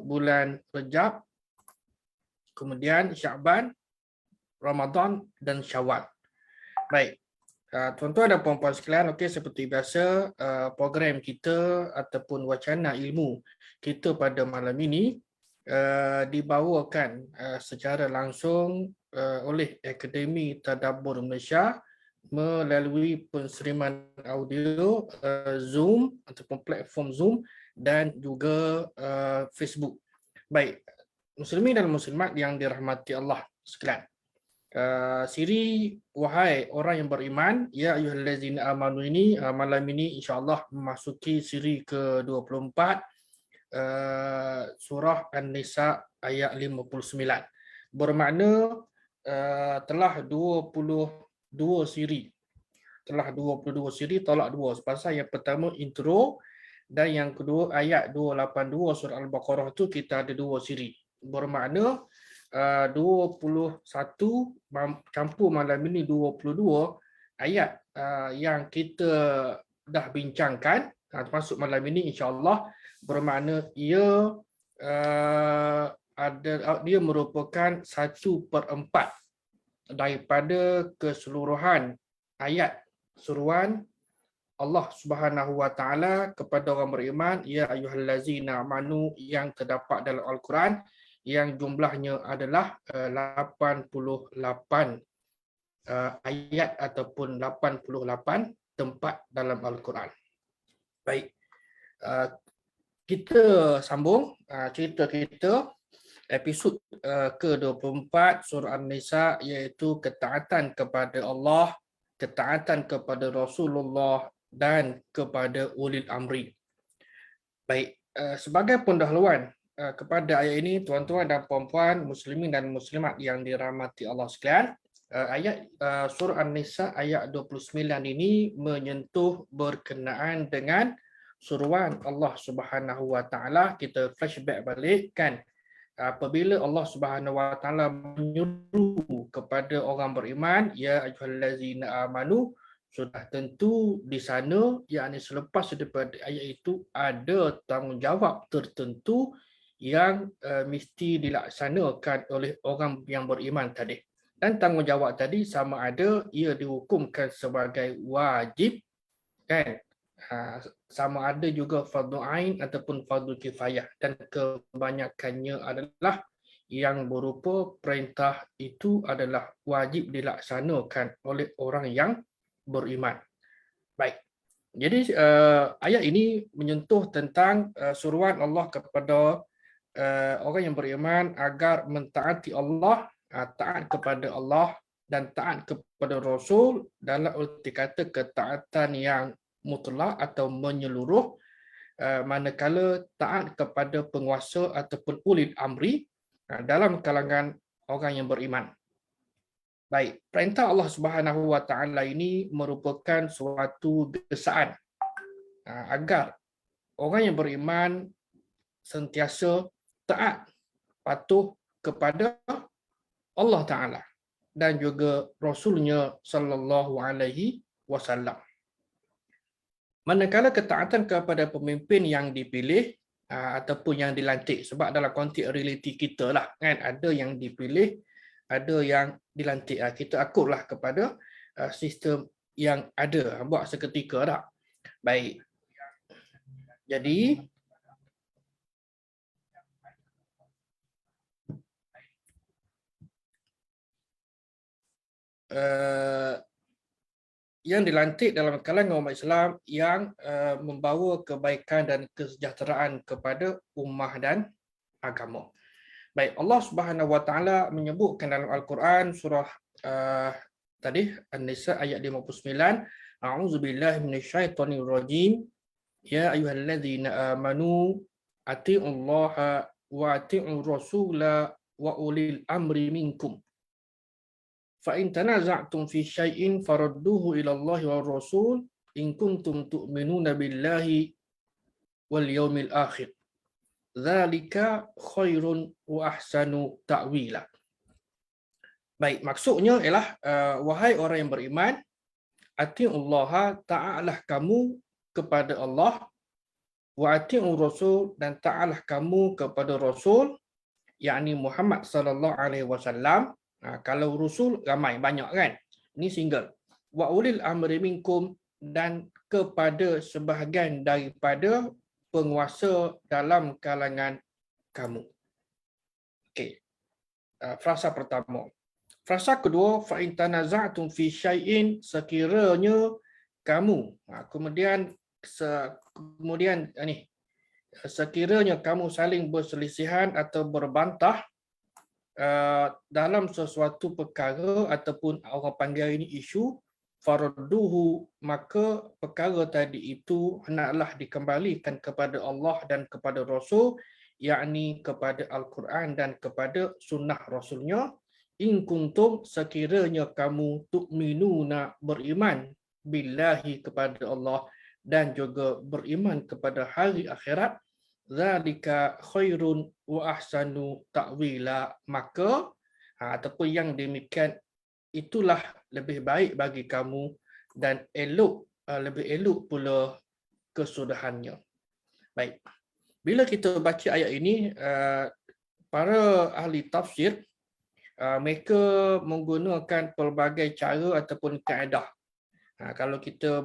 bulan Rejab, kemudian Sya'ban, Ramadan dan Syawal. Baik. Tuan-tuan dan puan-puan sekalian, okey, seperti biasa program kita ataupun wacana ilmu kita pada malam ini dibawakan secara langsung oleh Akademi Tadabbur Malaysia melalui penseriman audio Zoom ataupun platform Zoom dan juga Facebook. Baik, muslimin dan muslimat yang dirahmati Allah sekalian. Siri wahai orang yang beriman, ya ayyuhallazina amanu ini malam ini insya-Allah memasuki siri ke-24 surah An-Nisa ayat 59. Bermakna telah 22 siri. Telah 22 siri tolak 2. Pasal yang pertama intro dan yang kedua ayat 282 surah Al-Baqarah tu kita ada 2 siri. Bermakna 21 campur malam ini 22 ayat yang kita dah bincangkan termasuk malam ini insya-Allah bermakna ia dia merupakan 1/4 daripada keseluruhan ayat seruan Allah Subhanahu wa taala kepada orang beriman, ya ayyuhallazina amanu yang terdapat dalam Al-Quran yang jumlahnya adalah 88 ayat ataupun 88 tempat dalam Al-Quran. Baik, kita sambung cerita kita episod ke-24 surah An-Nisa, iaitu ketaatan kepada Allah, ketaatan kepada Rasulullah dan kepada ulil amri. Baik, sebagai pendahuluan kepada ayat ini, tuan-tuan dan puan-puan, muslimin dan muslimat yang dirahmati Allah sekalian, ayat surah An-Nisa ayat 29 ini menyentuh berkenaan dengan suruhan Allah Subhanahu wa taala. Kita flashback balik kan, apabila Allah Subhanahu wa taala menyuruh kepada orang beriman, ya ayyuhallazina amanu, sudah tentu di sana, yakni selepas daripada ayat itu ada tanggungjawab tertentu yang mesti dilaksanakan oleh orang yang beriman tadi. Dan tanggungjawab tadi sama ada ia dihukumkan sebagai wajib kan, sama ada juga fardu ain ataupun fardu kifayah, dan kebanyakannya adalah yang berupa perintah itu adalah wajib dilaksanakan oleh orang yang beriman. Baik. Jadi ayat ini menyentuh tentang suruhan Allah kepada orang yang beriman agar mentaati Allah, taat kepada Allah dan taat kepada Rasul dalam erti kata ketaatan yang mutlak atau menyeluruh, manakala taat kepada penguasa ataupun ulil amri dalam kalangan orang yang beriman. Baik, perintah Allah Subhanahu wa taala ini merupakan suatu gesaan agar orang yang beriman sentiasa taat, patuh kepada Allah Ta'ala dan juga Rasulnya Sallallahu Alaihi Wasallam. Manakala ketaatan kepada pemimpin yang dipilih ataupun yang dilantik, sebab dalam konteks realiti kita lah kan, ada yang dipilih, ada yang dilantik. Kita akutlah kepada sistem yang ada buat seketika tak. Baik. Jadi yang dilantik dalam kalangan umat Islam yang membawa kebaikan dan kesejahteraan kepada ummah dan agama. Baik, Allah Subhanahu wa taala menyebutkan dalam Al-Quran surah tadi An-Nisa ayat 59, a'udzubillahi minasyaitonir rajim, ya ayyuhallazina amanu atiiullaha wa atiiur rasula wa ulil amri minkum. فَإِنْ تَنَازَعْتُمْ فِي شَيْءٍ فَرُدُّوهُ إِلَى اللَّهِ وَالرَّسُولِ إِنْ كُنْتُمْ تُؤْمِنُونَ بِاللَّهِ وَالْيَوْمِ الْآخِرِ ذَلِكَ خَيْرٌ وَأَحْسَنُ تَأْوِيلًا. Baik, maksudnya ialah wahai orang yang beriman, atiullaha, taatlah kamu kepada Allah, wa ati'u rasul, dan taatlah kamu kepada rasul, yakni Muhammad sallallahu alaihi wasallam. Kalau rasul ramai banyak kan, ini single. Wa ulil amri minkum, dan kepada sebahagian daripada penguasa dalam kalangan kamu. Okey. Frasa pertama. Frasa kedua, fa in tanaza'tum fi syai'in, sekiranya kamu, sekiranya kamu saling berselisihan atau berbantah dalam sesuatu perkara, ataupun orang panggil ini isu, farduhu, maka perkara tadi itu hendaklah dikembalikan kepada Allah dan kepada Rasul, yakni kepada Al-Quran dan kepada sunnah Rasulnya. In kuntum, sekiranya kamu tu'minuna, beriman, billahi, kepada Allah, dan juga beriman kepada hari akhirat, zalika khairun wa ahsanu ta'wila, maka ataupun yang demikian itulah lebih baik bagi kamu dan lebih elok pula kesudahannya. Baik. Bila kita baca ayat ini, para ahli tafsir mereka menggunakan pelbagai cara ataupun kaedah. Kalau kita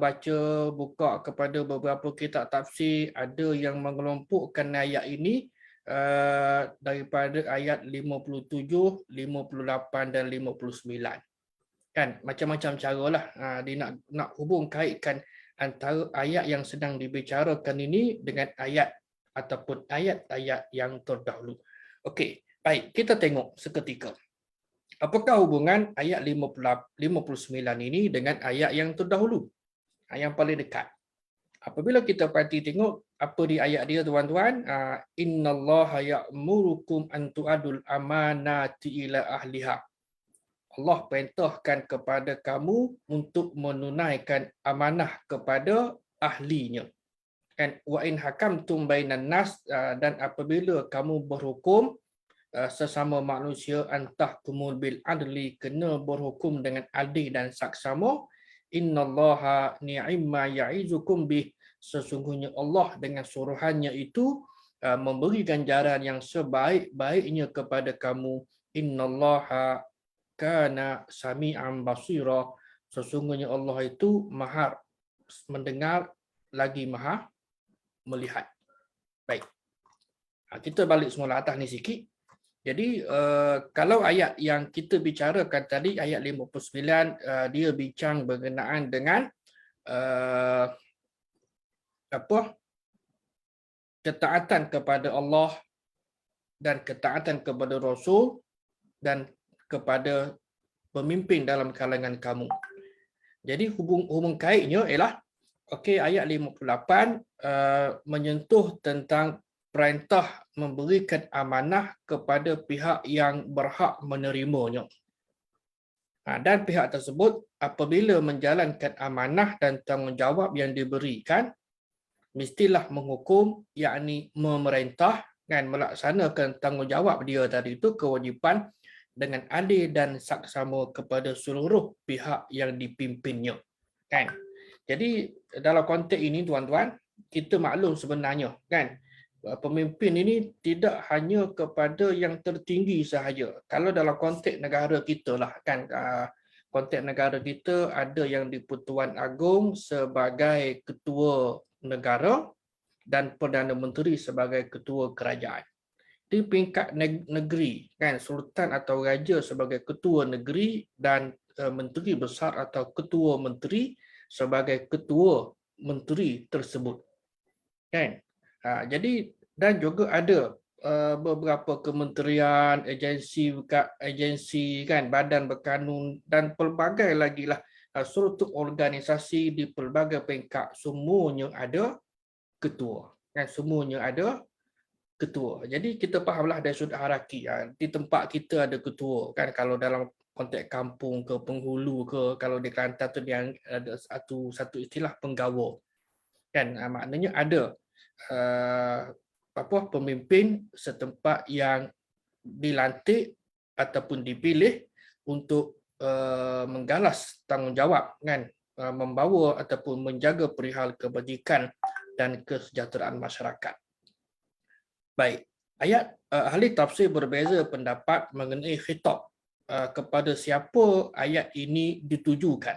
buka kepada beberapa kitab tafsir, ada yang mengelompokkan ayat ini daripada ayat 57, 58 dan 59. Kan macam-macam caralah dia nak hubung kaitkan antara ayat yang sedang dibicarakan ini dengan ayat ataupun ayat-ayat yang terdahulu. Okey, baik, kita tengok seketika. Apakah hubungan ayat 59 ini dengan ayat yang terdahulu? Yang paling dekat. Apabila kita perhati tengok apa di ayat dia, tuan-tuan, innallaha ya'murukum an tu'adul amanati ila ahliha. Allah perintahkan kepada kamu untuk menunaikan amanah kepada ahlinya. Kan, wa in hakamtum bainan nas, dan apabila kamu berhukum sesama manusia, antahkumul bil adli, kena berhukum dengan adil dan saksama. Innallaha ni'imma ya'izukum bih, sesungguhnya Allah dengan suruhannya itu memberi ganjaran yang sebaik-baiknya kepada kamu. Innallaha kana sami'an basira, sesungguhnya Allah itu maha mendengar lagi maha melihat. Baik. Kita balik semula atas ni sikit. Jadi kalau ayat yang kita bicarakan tadi, ayat 59, dia bincang berkenaan dengan ketaatan kepada Allah dan ketaatan kepada Rasul dan kepada pemimpin dalam kalangan kamu. Jadi hubung kaitnya ialah ayat 58 menyentuh tentang perintah memberikan amanah kepada pihak yang berhak menerimanya. Dan pihak tersebut apabila menjalankan amanah dan tanggungjawab yang diberikan, mestilah menghukum, yakni memerintah, kan, melaksanakan tanggungjawab dia tadi itu, kewajipan, dengan adil dan saksama kepada seluruh pihak yang dipimpinnya. Kan? Jadi dalam konteks ini, tuan-tuan, kita maklum sebenarnya, kan, pemimpin ini tidak hanya kepada yang tertinggi sahaja. Kalau dalam konteks negara kita lah, kan, konteks negara kita ada yang di-Pertuan Agong sebagai ketua negara dan Perdana Menteri sebagai ketua kerajaan. Di peringkat negeri, kan, sultan atau raja sebagai ketua negeri dan menteri besar atau ketua menteri sebagai ketua menteri tersebut. Kan? Jadi dan juga ada beberapa kementerian, agensi, kan, badan berkanun dan pelbagai lagi lah struktur organisasi di pelbagai peringkat, semuanya ada ketua. Kan, semuanya ada ketua. Jadi kita fahamlah dari sudut hierarki. Di tempat kita ada ketua, kan, kalau dalam konteks kampung ke penghulu ke, kalau di Kelantan tu dia ada satu istilah penggawa. Kan, maknanya ada pemimpin setempat yang dilantik ataupun dipilih untuk menggalas tanggungjawab, kan, membawa ataupun menjaga perihal kebajikan dan kesejahteraan masyarakat. Baik, ayat ahli tafsir berbeza pendapat mengenai khitab kepada siapa ayat ini ditujukan.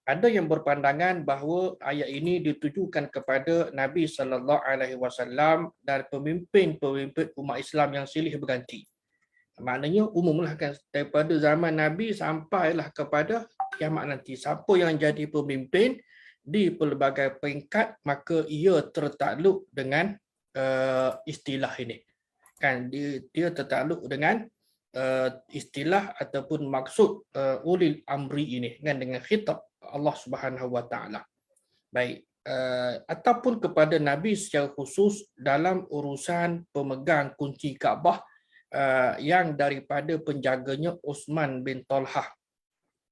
Ada yang berpandangan bahawa ayat ini ditujukan kepada Nabi sallallahu alaihi wasallam dan pemimpin-pemimpin umat Islam yang silih berganti. Maknanya umumlah kan, daripada zaman Nabi sampailah kepada kiamat nanti. Siapa yang jadi pemimpin di pelbagai peringkat, maka ia tertakluk dengan istilah ini. Kan dia tertakluk dengan istilah ataupun maksud ulil amri ini, kan, dengan khitab Allah Subhanahu wa taala. Baik, ataupun kepada Nabi secara khusus dalam urusan pemegang kunci Kaabah yang daripada penjaganya Uthman bin Talhah.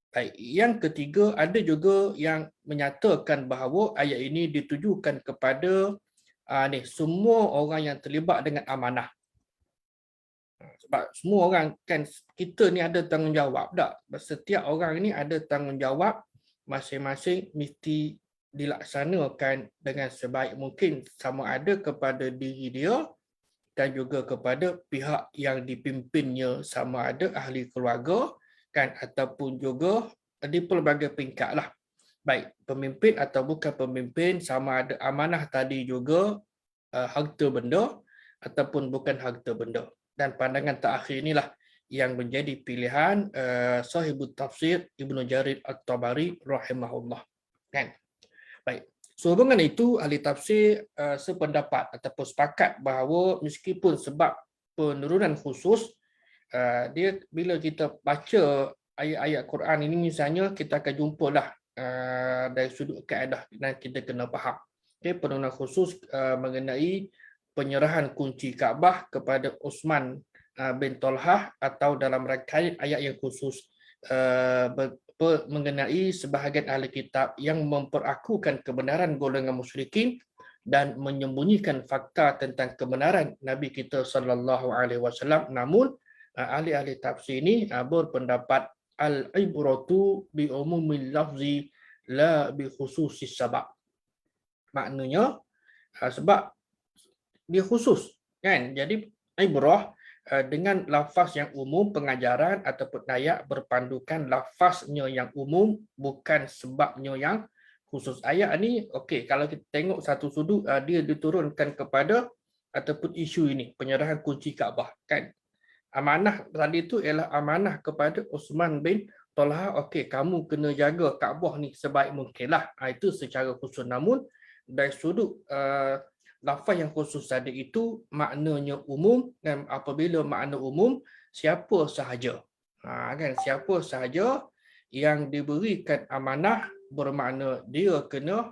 Baik, yang ketiga, ada juga yang menyatakan bahawa ayat ini ditujukan kepada semua orang yang terlibat dengan amanah. Sebab semua orang, kan, kita ni ada tanggungjawab tak? Setiap orang ni ada tanggungjawab, masing-masing mesti dilaksanakan dengan sebaik mungkin, sama ada kepada diri dia dan juga kepada pihak yang dipimpinnya, sama ada ahli keluarga, kan, ataupun juga di pelbagai peringkat lah. Baik, pemimpin atau bukan pemimpin, sama ada amanah tadi juga harta benda ataupun bukan harta benda. Dan pandangan terakhir inilah yang menjadi pilihan sahibut tafsir Ibnu Jarir At-Tabari rahimahullah. Kan? Baik. Sehubungan itu, ahli tafsir sependapat ataupun sepakat bahawa meskipun sebab penurunan khusus, dia bila kita baca ayat-ayat Quran ini, misalnya kita akan jumpalah dari sudut kaedah dan kita kena faham. Okay, penurunan khusus mengenai penyerahan kunci Kaabah kepada Uthman bin Talhah, atau dalam rangkaian ayat yang khusus mengenai sebahagian ahli kitab yang memperakukan kebenaran golongan musyrikin dan menyembunyikan fakta tentang kebenaran Nabi kita sallallahu alaihi wasallam. Namun ahli-ahli tafsir ini berpendapat al-ibratu bi umumil lafzi la bi khususis sabab. Maknanya sebab dia khusus, kan? Jadi ibrah dengan lafaz yang umum, pengajaran ataupun ayat berpandukan lafaznya yang umum, bukan sebabnya yang khusus. Ayat ni, okey, kalau kita tengok satu sudut, dia diturunkan kepada ataupun isu ini, penyerahan kunci Kaabah, kan? Amanah tadi itu ialah amanah kepada Uthman bin Talhah. Okey, kamu kena jaga Kaabah ni sebaik mungkinlah. Itu secara khusus. Namun dari sudut lafaz yang khusus tadi itu maknanya umum, dan apabila makna umum, siapa sahaja, kan, siapa sahaja yang diberikan amanah, bermakna dia kena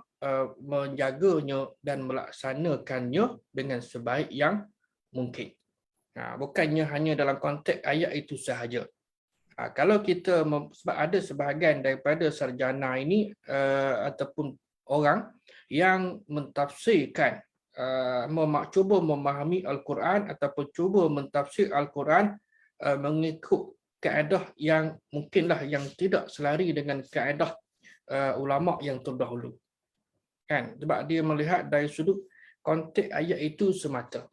menjaganya dan melaksanakannya dengan sebaik yang mungkin. Bukannya hanya dalam konteks ayat itu sahaja. Kalau kita, sebab ada sebahagian daripada sarjana ini ataupun orang yang mentafsirkan, cuba memahami Al-Quran ataupun cuba mentafsir Al-Quran mengikut kaedah yang mungkinlah yang tidak selari dengan kaedah ulama yang terdahulu, kan? Sebab dia melihat dari sudut konteks ayat itu semata.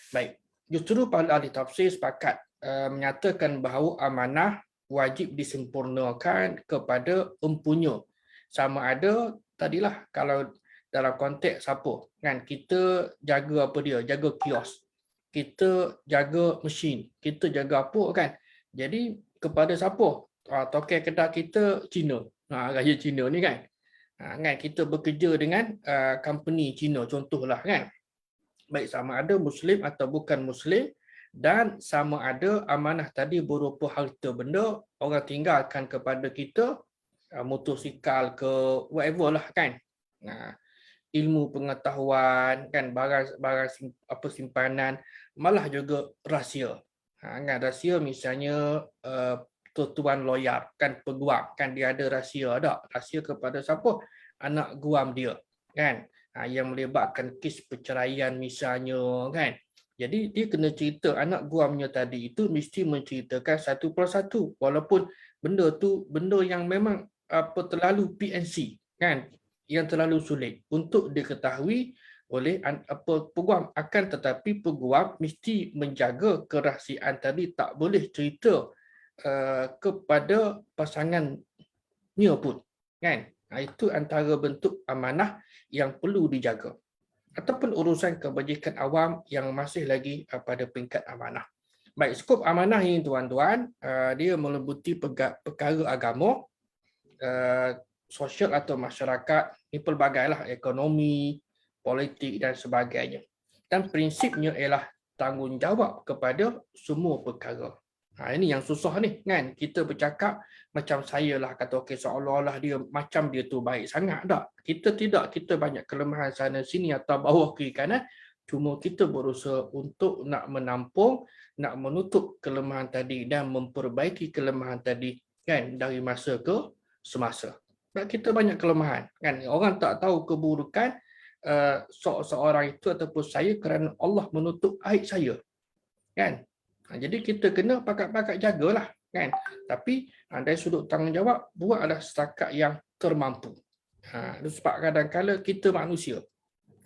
Baik, justru para ahli tafsir sepakat menyatakan bahawa amanah wajib disempurnakan kepada empunya, sama ada tadilah kalau dalam konteks siapa, kan, kita jaga apa dia, jaga kios, kita jaga mesin, kita jaga apa, kan. Jadi kepada siapa? Token kedai kita Cina, raja Cina ni, kan. Kan, kita bekerja dengan company Cina contohlah, kan. Baik, sama ada muslim atau bukan muslim, dan sama ada amanah tadi berupa harta benda, orang tinggalkan kepada kita, motosikal ke whatever lah, kan. Ilmu pengetahuan, kan, barang apa simpanan, malah juga rahsia. Kan, rahsia misalnya tuan lawyer, kan, peguam, kan, dia ada rahsia, ada rahsia kepada siapa? Anak guam dia, kan, yang melibatkan kes perceraian misalnya, kan. Jadi dia kena cerita, anak guamnya tadi itu mesti menceritakan satu persatu, walaupun benda tu benda yang memang terlalu PNC, kan. yang terlalu sulit untuk diketahui oleh peguam, akan tetapi peguam mesti menjaga kerahsiaan tadi, tak boleh cerita kepada pasangannya pun, kan? Itu antara bentuk amanah yang perlu dijaga, ataupun urusan kebajikan awam yang masih lagi pada peringkat amanah. Baik, skop amanah ini tuan-tuan, dia meliputi perkara agama, sosial atau masyarakat, ini pelbagailah, ekonomi, politik dan sebagainya. Dan prinsipnya ialah tanggungjawab kepada semua perkara. Ini yang susah ni, kan? Kita bercakap macam saya lah, kata okey, seolah-olah dia macam dia tu baik sangat. Tak, kita tidak, kita banyak kelemahan sana sini atau bawah kiri kanan. Cuma kita berusaha untuk nak menampung, nak menutup kelemahan tadi dan memperbaiki kelemahan tadi, kan, dari masa ke semasa. Sebab kita banyak kelemahan, kan? Orang tak tahu keburukan seorang itu ataupun saya kerana Allah menutup aib saya, kan? Jadi kita kena pakat-pakat jagalah, kan? Tapi dari sudut tanggungjawab, buatlah setakat yang termampu. Sebab kadang-kadang kita manusia,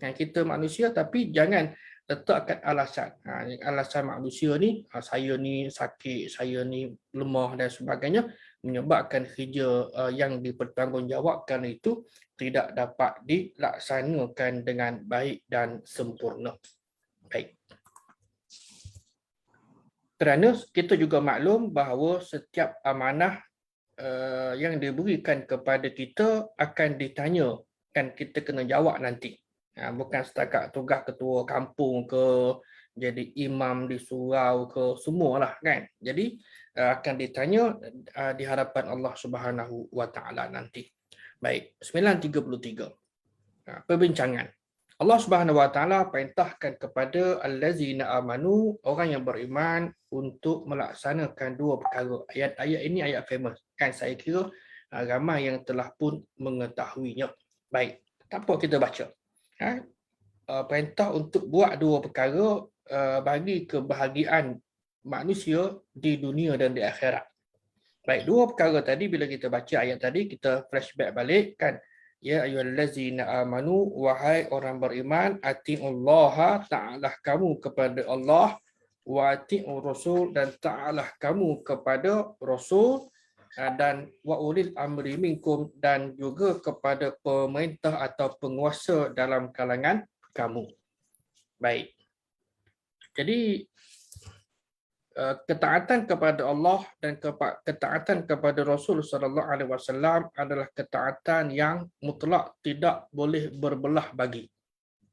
kita manusia, tapi jangan letakkan alasan. Alasan manusia ni, saya ni sakit, saya ni lemah dan sebagainya, menyebabkan kerja yang dipertanggungjawabkan itu tidak dapat dilaksanakan dengan baik dan sempurna. Baik. Kerana kita juga maklum bahawa setiap amanah yang diberikan kepada kita akan ditanya, kan, kita kena jawab nanti. Bukan setakat tugas ketua kampung ke, jadi imam di surau ke, semualah, kan. Jadi akan ditanya di hadapan Allah Subhanahu Wa Taala nanti. Baik, 9:33. Perbincangan. Allah Subhanahu Wa Taala perintahkan kepada allazina amanu, orang yang beriman, untuk melaksanakan dua perkara. Ayat-ayat ini ayat famous, kan, saya kira ramai yang telah pun mengetahuinya. Baik, tak apa kita baca. Perintah untuk buat dua perkara bagi kebahagiaan manusia di dunia dan di akhirat. Baik, dua perkara tadi bila kita baca ayat tadi, kita flashback balik, kan. Ya ayyuhallazina amanu, wahai orang beriman, atiullaha, ta'alah kamu kepada Allah, wa atiur rasul, dan ta'alah kamu kepada rasul, dan wa ulil amri minkum, dan juga kepada pemerintah atau penguasa dalam kalangan kamu. Baik. Jadi ketaatan kepada Allah dan ketaatan kepada Rasul sallallahu alaihi wasallam adalah ketaatan yang mutlak, tidak boleh berbelah bagi.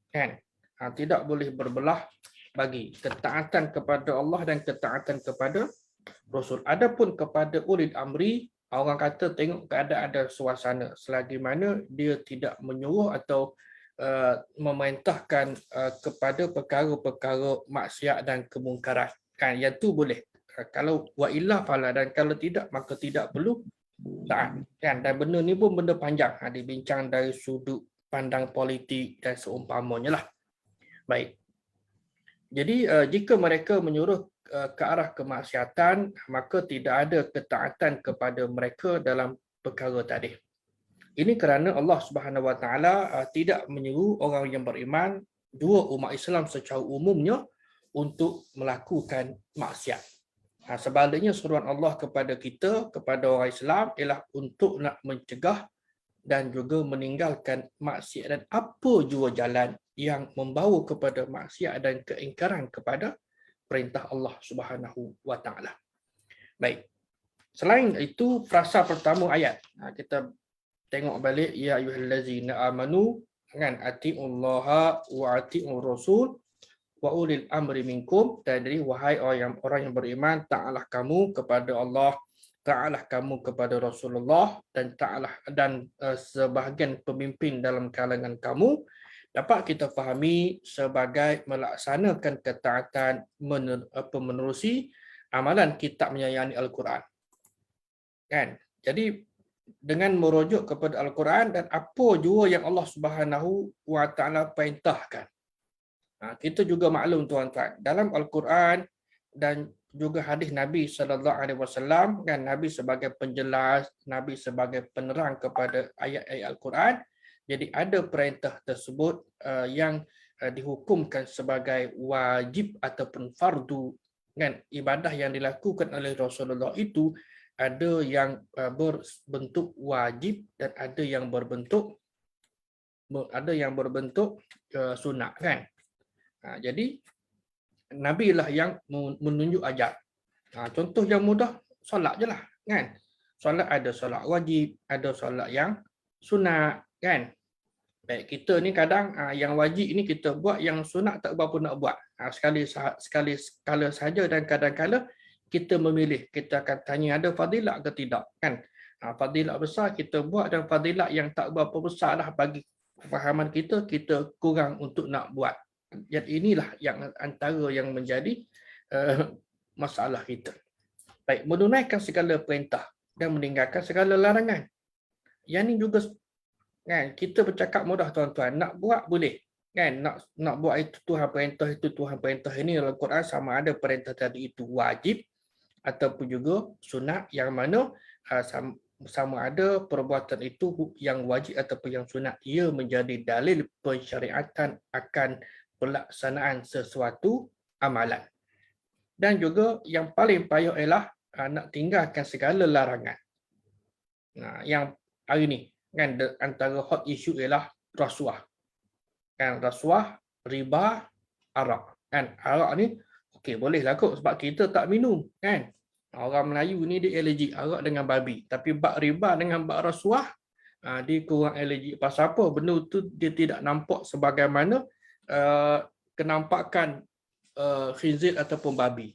Kan? Tidak boleh berbelah bagi. Ketaatan kepada Allah dan ketaatan kepada Rasul. Adapun kepada ulil amri, orang kata tengok keadaan dan suasana, selagi mana dia tidak menyuruh atau memerintahkan kepada perkara-perkara maksiat dan kemungkaran, kan, yang tu boleh. Kalau wa illa fala, dan kalau tidak maka tidak perlu taat, kan. Dan benda ni pun benda panjang, dibincang dari sudut pandang politik dan seumpamanya lah. Baik. Jadi jika mereka menyuruh ke arah kemaksiatan, maka tidak ada ketaatan kepada mereka dalam perkara tadi. Ini kerana Allah Subhanahu Wa Taala tidak menyuruh orang yang beriman, dua umat Islam secara umumnya, untuk melakukan maksiat. Sebaliknya seruan Allah kepada kita, kepada orang Islam, ialah untuk nak mencegah dan juga meninggalkan maksiat dan apa jua jalan yang membawa kepada maksiat dan keingkaran kepada perintah Allah Subhanahu Wa Taala. Baik. Selain itu, frasa pertama ayat, kita tengok balik, ya ayyuhallazina amanu, kan, atiullaha wa atiur rasul wa ulil amri minkum. Jadi wahai orang yang beriman, taatlah kamu kepada Allah, taatlah kamu kepada Rasulullah, dan taatlah sebahagian pemimpin dalam kalangan kamu. Dapat kita fahami sebagai melaksanakan ketaatan menerusi amalan kitab menyayangi Al-Quran, kan. Jadi dengan merujuk kepada Al-Quran dan apa jua yang Allah Subhanahu Wa Taala perintahkan. Kita juga maklum tuan-tuan, dalam Al-Quran dan juga hadis Nabi sallallahu alaihi wasallam, kan, Nabi sebagai penjelas, Nabi sebagai penerang kepada ayat-ayat Al-Quran, Jadi ada perintah tersebut yang dihukumkan sebagai wajib ataupun fardu, kan? Ibadah yang dilakukan oleh Rasulullah itu ada yang berbentuk wajib dan ada yang berbentuk sunat, kan? Jadi Nabi lah yang menunjuk ajar. Contoh yang mudah, solat je lah, kan? Solat ada solat wajib, ada solat yang sunat, kan? Baik, kita ni kadang yang wajib ni kita buat, yang sunat tak berapa nak buat. Sekali saja, dan kadang-kala kita memilih, kita akan tanya ada fadilat ke tidak, kan? Fadilat besar kita buat, dan fadilat yang tak berapa besar lah bagi fahaman kita, kita kurang untuk nak buat. Jadi inilah yang antara yang menjadi masalah kita. Baik, menunaikan segala perintah dan meninggalkan segala larangan. Yang ni juga, kan, kita bercakap mudah tuan-tuan, nak buat boleh, kan? Nak buat itu Tuhan perintah, itu Tuhan perintah. Ini dalam Quran sama ada perintah tadi itu wajib ataupun juga sunat, yang mana sama ada perbuatan itu yang wajib ataupun yang sunat, ia menjadi dalil pensyariatan akan pelaksanaan sesuatu amalan. Dan juga yang paling payah ialah nak tinggalkan segala larangan. Yang hari ni, kan, antara hot issue ialah rasuah. Kan, rasuah, riba, arak. Kan, arak ni okey, bolehlah kot sebab kita tak minum, kan. Orang Melayu ni dia alergik arak dengan babi, tapi bab riba dengan bab rasuah dia kurang alergik. Pasal apa? Benda tu dia tidak nampak sebagaimana kenampakan khinzir ataupun babi.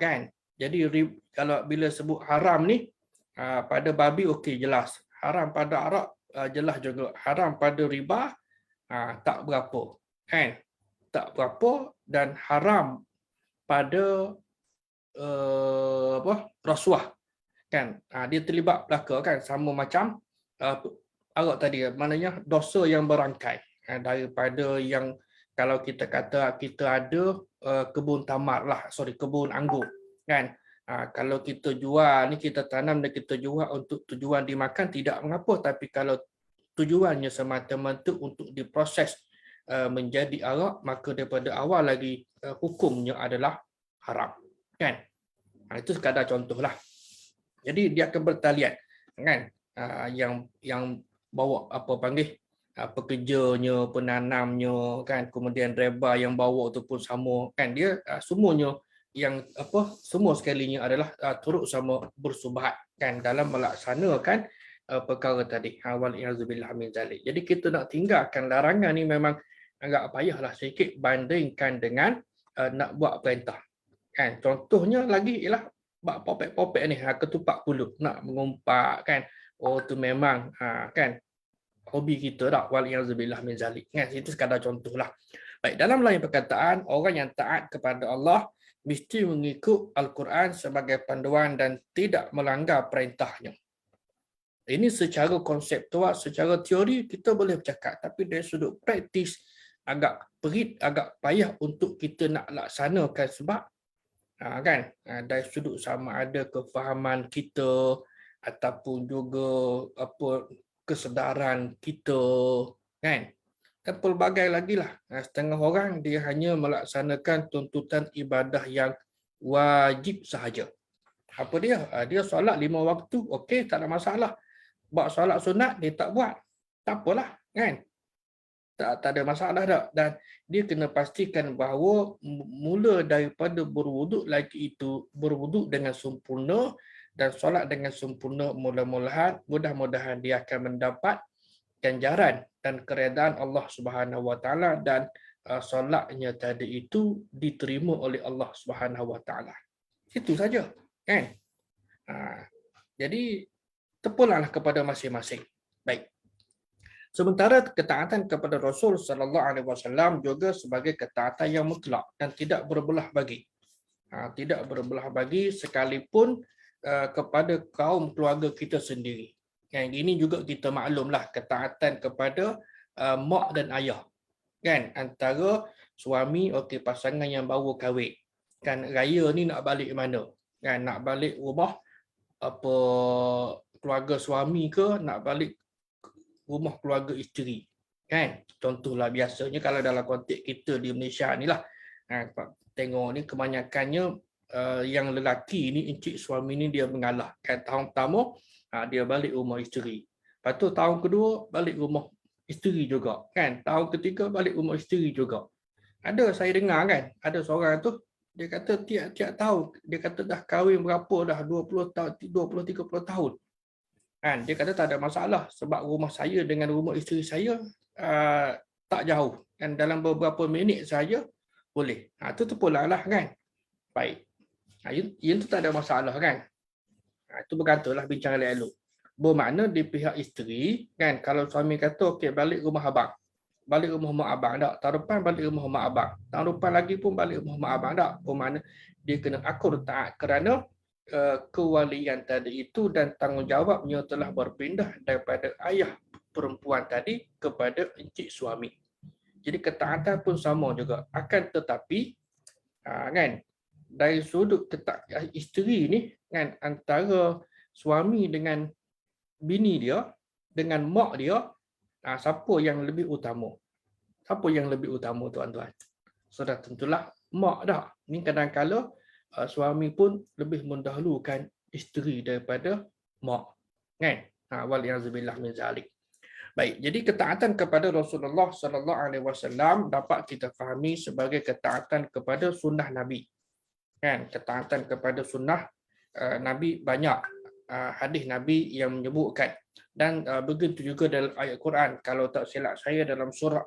Kan? Jadi kalau bila sebut haram ni, pada babi okey, jelas. Haram pada arak jelas juga. Haram pada riba tak berapa, kan? Tak berapa. Dan haram pada rasuah, kan? Dia terlibat belaka, kan? Sama macam arak tadi, maknanya dosa yang berangkai. Daripada yang, kalau kita kata kita ada kebun tamar lah, kebun anggur, kan? Kalau kita jual ni, kita tanam dan kita jual untuk tujuan dimakan, tidak mengapa. Tapi kalau tujuannya semata-mata untuk diproses menjadi arak, maka daripada awal lagi hukumnya adalah haram, kan? Itu sekadar contohlah. Jadi dia akan bertalian, kan? Yang bawa apa panggil, pekerjanya, penanamnya, kan, kemudian driver yang bawa tu pun sama, kan? Dia semuanya yang semua sekalinya adalah turut sama bersubahat, kan, dalam melaksanakan perkara tadi. Wal-i'adzubillah min zalik. Jadi kita nak tinggalkan larangan ni memang agak payahlah sikit bandingkan dengan nak buat perintah, kan? Contohnya lagi ialah bab popek-popek ni, ketupat kulit, nak mengumpat, kan? Oh tu memang kan, hobi kita dah. Wal-i'adzubillah min zalik, kan? Itu sekadar contohlah. Baik, dalam lain perkataan, orang yang taat kepada Allah mesti mengikut Al-Quran sebagai panduan dan tidak melanggar perintahnya. Ini secara konseptual, secara teori kita boleh bercakap, tapi dari sudut praktis agak perit, agak payah untuk kita nak laksanakan, sebab kan, dari sudut sama ada kefahaman kita ataupun juga kesedaran kita, kan, dan pelbagai lagi lah. Setengah orang dia hanya melaksanakan tuntutan ibadah yang wajib sahaja. Apa dia? Dia solat 5 waktu, okey, tak ada masalah. Buat solat sunat dia tak buat, tak apalah, kan? Tak ada masalah dah. Dan dia kena pastikan bahawa mula daripada berwuduk lagi itu, berwuduk dengan sempurna dan solat dengan sempurna mudah-mudahan dia akan mendapat ganjaran dan keredaan Allah Subhanahu Wa Taala, dan solatnya tadi itu diterima oleh Allah Subhanahu Wa Taala. Itu saja, kan? Jadi terpulanglah kepada masing-masing. Baik. Sementara ketaatan kepada Rasul sallallahu alaihi wasallam juga sebagai ketaatan yang mutlak dan tidak berbelah bagi. Tidak berbelah bagi sekalipun kepada kaum keluarga kita sendiri. Yang ini juga kita maklumlah, ketaatan kepada mak dan ayah, kan, antara suami, okey, pasangan yang baru kahwin, kan, raya ni nak balik mana, kan, nak balik rumah keluarga suami ke, nak balik rumah keluarga isteri. Kan? Contohlah biasanya kalau dalam konteks kita di Malaysia ni lah. Tengok ni kebanyakannya yang lelaki ni, encik suami ni dia mengalah. Kan? Tahun pertama dia balik rumah isteri. Lepas tu tahun kedua balik rumah isteri juga. Kan? Tahun ketiga balik rumah isteri juga. Ada saya dengar kan, ada seorang tu dia kata tiap-tiap tahun, dia kata dah kahwin berapa dah, 20 tahun, 20-30 tahun. Kan, dia kata tak ada masalah sebab rumah saya dengan rumah isteri saya tak jauh. Dan dalam beberapa minit saja boleh. Itu terpulang lah kan. Baik. Yang tu tak ada masalah kan. Itu berkatalah bincang elok-elok. Bermakna di pihak isteri kan, kalau suami kata okey balik rumah abang. Balik rumah mak abang tak. Tahun depan balik rumah mak abang. Tahun depan lagi pun balik rumah mak abang tak. Bermakna dia kena akur taat kerana kewalian tadi itu dan tanggungjawabnya telah berpindah daripada ayah perempuan tadi kepada encik suami. Jadi ketaatan pun sama juga. Akan tetapi kan, dari sudut isteri ni kan, antara suami dengan bini dia dengan mak dia, siapa yang lebih utama? Siapa yang lebih utama tuan-tuan? Sudah tentulah mak dah. Ni kadang-kala suami pun lebih mendahulukan isteri daripada mak. Kan? Waliyazubillah min zalik. Baik, jadi ketaatan kepada Rasulullah sallallahu alaihi wasallam dapat kita fahami sebagai ketaatan kepada sunnah Nabi. Kan? Ketaatan kepada sunnah Nabi, banyak hadis Nabi yang menyebutkan. Dan begitu juga dalam ayat Quran, kalau tak silap saya dalam surah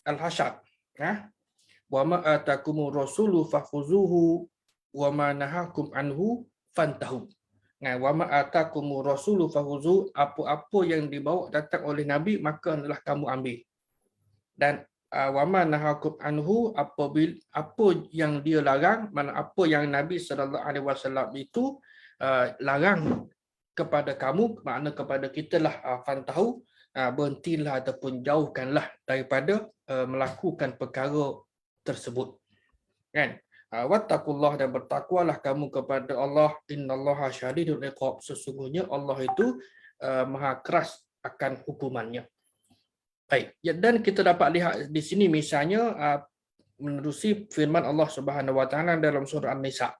Al-Hasyr, wa ma atakumur rasulu fakhuzuhu wa ma nahakum anhu fantahu. Wa ma atakumur rasulu fakhuzuhu, apa-apa yang dibawa datang oleh Nabi maka adalah kamu ambil. Dan wa ma nahakum anhu, apa yang dia larang, mana apa yang Nabi sallallahu alaihi wasallam itu larang kepada kamu, makna kepada kita lah, fantahu, berhentilah ataupun jauhkanlah daripada melakukan perkara tersebut. Kan? Wattaqullah, dan bertakwalah kamu kepada Allah, innallaha syadidul iqab, sesungguhnya Allah itu maha keras akan hukumannya. Baik, dan kita dapat lihat di sini misalnya menerusi firman Allah Subhanahu wa taala dalam surah An-Nisa.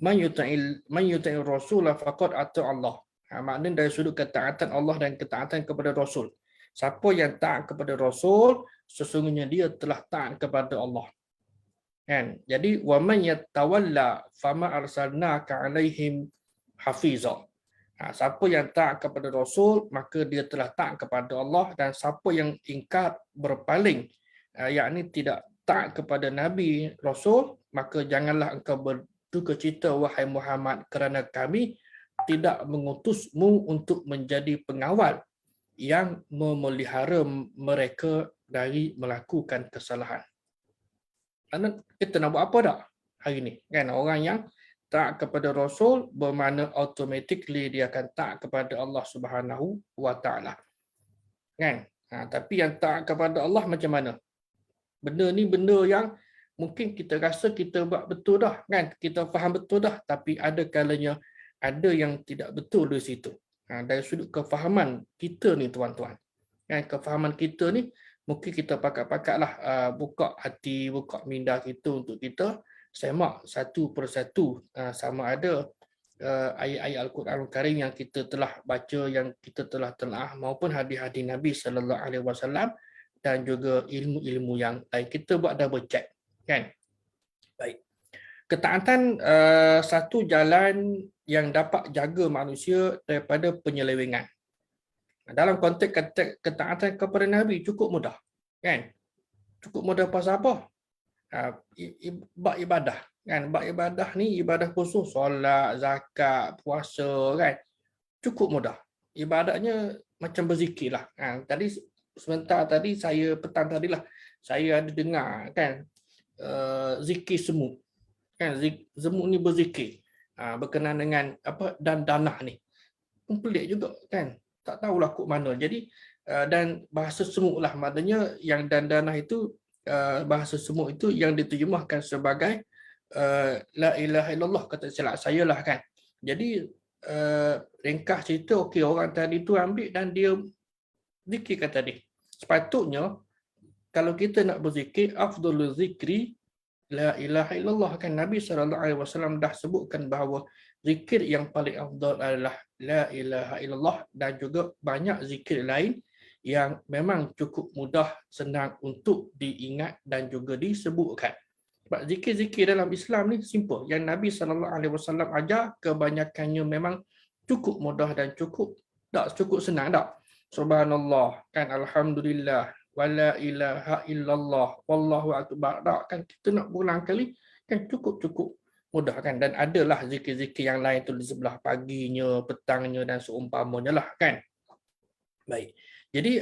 Man yuta'il rasul faqad ata Allah. Maknanya dari sudut ketaatan Allah dan ketaatan kepada Rasul. Siapa yang taat kepada Rasul, sesungguhnya dia telah taat kepada Allah. Kan? Jadi wa man yatawalla fama arsalnaka alaihim hafiza. Siapa yang taat kepada Rasul, maka dia telah taat kepada Allah. Dan siapa yang ingkar, berpaling, yakni tidak taat kepada Nabi Rasul, maka janganlah engkau berduka cita wahai Muhammad, kerana kami tidak mengutusmu untuk menjadi pengawal yang memelihara mereka dari melakukan kesalahan. Karena kita nak buat apa tak hari ni? Kan, orang yang taat kepada Rasul bermakna automatically dia akan taat kepada Allah Subhanahu wa taala. Kan? Tapi yang taat kepada Allah macam mana? Benda ni benda yang mungkin kita rasa kita buat betul dah, kan? Kita faham betul dah, tapi ada kalanya ada yang tidak betul di situ. Dari sudut kefahaman kita ni tuan-tuan. Kan, kefahaman kita ni mungkin kita pakat-pakatlah buka hati, buka minda kita untuk kita semak satu persatu sama ada ayat-ayat Al-Quran Al-Karim yang kita telah baca, yang kita telah telaah, maupun hadis-hadis Nabi sallallahu alaihi wasallam, dan juga ilmu-ilmu yang lain. Kita buat double check, kan? Baik. Ketaatan satu jalan yang dapat jaga manusia daripada penyelewengan. Dalam konteks ketaatan kepada Nabi cukup mudah, kan? Cukup mudah pasal apa? Ibadah, kan? Ibadah ni ibadah khusus, solat, zakat, puasa, kan? Cukup mudah. Ibadatnya macam berzikir lah. Tadi sebentar tadi saya petang tadilah saya ada dengar, kan, zikir semut, kan? Semut ni berzikir berkenaan dengan apa, dan danah ni. Pelik juga, kan? Tak tahulah kok mana. Jadi dan bahasa semut lah, maknanya yang dan danah itu, bahasa semut itu yang diterjemahkan sebagai la ilaha illallah, kata silap saya lah, kan. Jadi ringkas cerita, okey, orang tadi tu ambil dan dia zikirkan tadi. Sepatutnya kalau kita nak berzikir, afdalul zikri la ilaha illallah, kan Nabi SAW dah sebutkan bahawa zikir yang paling afdal adalah la ilaha illallah, dan juga banyak zikir lain yang memang cukup mudah, senang untuk diingat dan juga disebutkan. Sebab zikir-zikir dalam Islam ni simple. Yang Nabi SAW ajar kebanyakannya memang cukup mudah dan cukup senang tak? Subhanallah, kan, alhamdulillah, wala ilaha illallah, wallahu akbar. Tak, kan kita nak berulang kali kan cukup mudah, kan. Dan adalah zikir-zikir yang lain tu di sebelah paginya, petangnya dan seumpamanya lah, kan. Baik. Jadi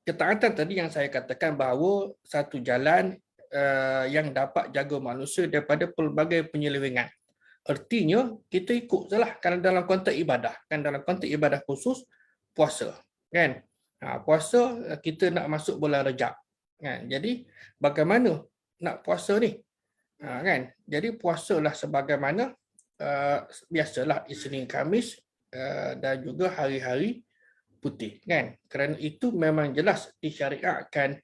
ketaatan tadi yang saya katakan bahawa satu jalan yang dapat jaga manusia daripada pelbagai penyelewengan. Artinya kita ikut salah kan dalam konteks ibadah, kan dalam konteks ibadah khusus puasa, kan. Puasa kita nak masuk bulan Rejab, kan. Jadi bagaimana nak puasa ni? Kan. Jadi puasalah sebagaimana biasalah Isnin Khamis dan juga hari-hari putih, kan. Kerana itu memang jelas disyariatkan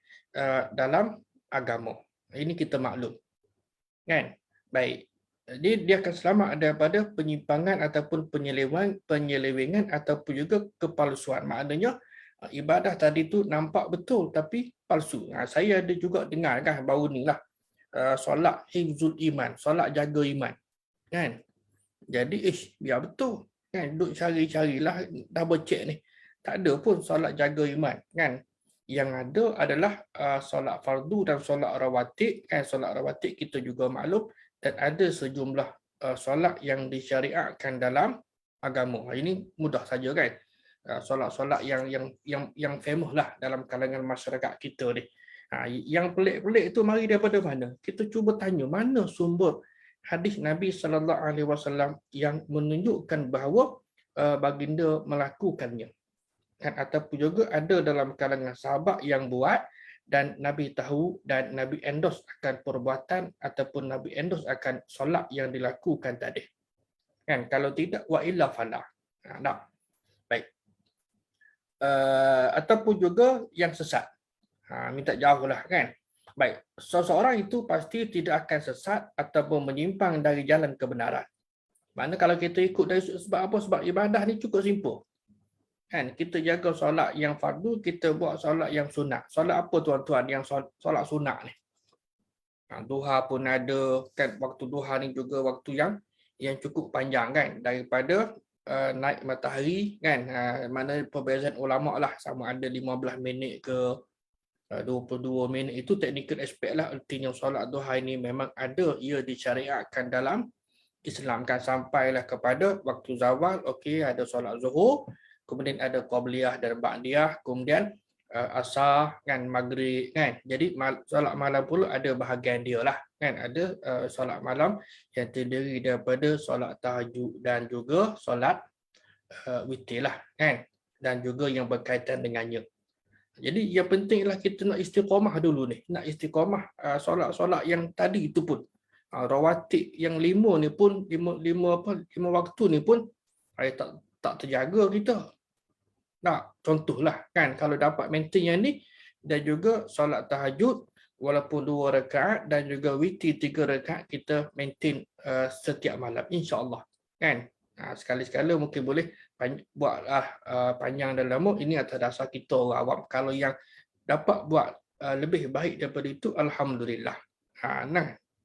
dalam agama. Ini kita maklum, kan. Baik. Jadi dia akan selamat daripada penyimpangan ataupun penyelewengan ataupun juga kepalsuan. Maknanya ibadah tadi tu nampak betul tapi palsu. Saya ada juga dengar kan baru ni lah, solat hifzul iman, solat jaga iman, kan. Jadi biar betul, kan, duk cari-carilah, double check ni. Tak ada pun solat jaga iman, kan. Yang ada adalah solat fardu dan solat rawatib, kan. Solat rawatib kita juga maklum, dan ada sejumlah solat yang disyariatkan dalam agama. Ini mudah saja, kan. Solat-solat yang famous lah dalam kalangan masyarakat kita ni. Yang pelik-pelik itu mari daripada mana? Kita cuba tanya mana sumber hadis Nabi SAW yang menunjukkan bahawa baginda melakukannya, kan. Ataupun juga ada dalam kalangan sahabat yang buat dan Nabi tahu dan Nabi endorse akan perbuatan ataupun Nabi endorse akan solat yang dilakukan tadi, kan. Kalau tidak, wa illa fala. Tak. Baik. Ataupun juga yang sesat. Minta jauh lah, kan. Baik, seseorang itu pasti tidak akan sesat ataupun menyimpang dari jalan kebenaran. Mana kalau kita ikut dari sebab apa? Sebab ibadah ni cukup simple, kan. Kita jaga solat yang fardu, kita buat solat yang sunat. Solat apa tuan-tuan yang solat sunat ni? Duha pun ada, kan. Waktu duha ni juga waktu yang cukup panjang, kan, daripada naik matahari, kan. Mana perbezaan ulama lah, sama ada 15 minit ke 22 minit. Itu technical aspect lah. Artinya solat duha ini memang ada, ia disyariatkan dalam Islam, kan. Sampailah kepada waktu zawal, okey, ada solat zuhur, kemudian ada qabliyah dan ba'diyah, kemudian asar, kan, maghrib, kan. Jadi solat malam pula ada bahagian dia lah, kan. Ada solat malam yang terdiri daripada solat tahajud dan juga solat witir lah, kan, dan juga yang berkaitan dengannya. Jadi yang pentinglah kita nak istiqamah dulu ni, nak istiqamah solat-solat yang tadi itu pun. Rawatib yang 5 ni pun, 5 waktu ni pun tak terjaga kita. Nah, contohlah, kan, kalau dapat maintain yang ni, dan juga solat tahajud walaupun 2 rakaat dan juga witir 3 rakaat kita maintain setiap malam, insya-Allah, kan. Sekali-sekala mungkin boleh buatlah panjang dan lama, ini atas dasar kita orang awam. Kalau yang dapat buat lebih baik daripada itu, alhamdulillah.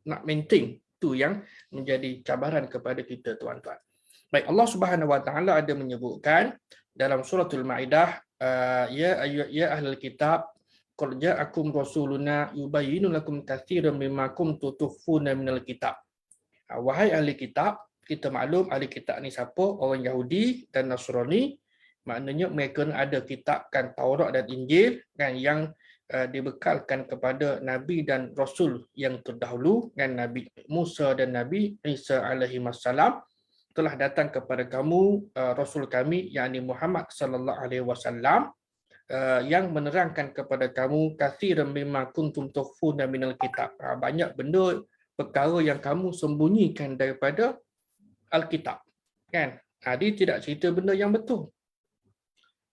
Nak maintain tu yang menjadi cabaran kepada kita, tuan-tuan. Baik, Allah Subhanahu Wa Taala ada menyebutkan dalam suratul Maidah, ya ahlul kitab, qad ja'akum rasuluna yubayyinu lakum katsiran mimma kuntum tukhfuna minal kitab. Wahai ahli kitab, kita maklum ahli kitab ni siapa? Orang Yahudi dan Nasrani. Maknanya mereka ada kitab, kan, Taurat dan Injil, kan, yang dibekalkan kepada Nabi dan Rasul yang terdahulu, kan. Nabi Musa dan Nabi Isa alaihi wassalam telah datang kepada kamu, Rasul kami, yakni Muhammad sallallahu alaihi wasallam, yang menerangkan kepada kamu katsiran mimma kuntum tukhfuna minal kitab. Banyak benda perkara yang kamu sembunyikan daripada Alkitab. kan? Dia tidak cerita benda yang betul.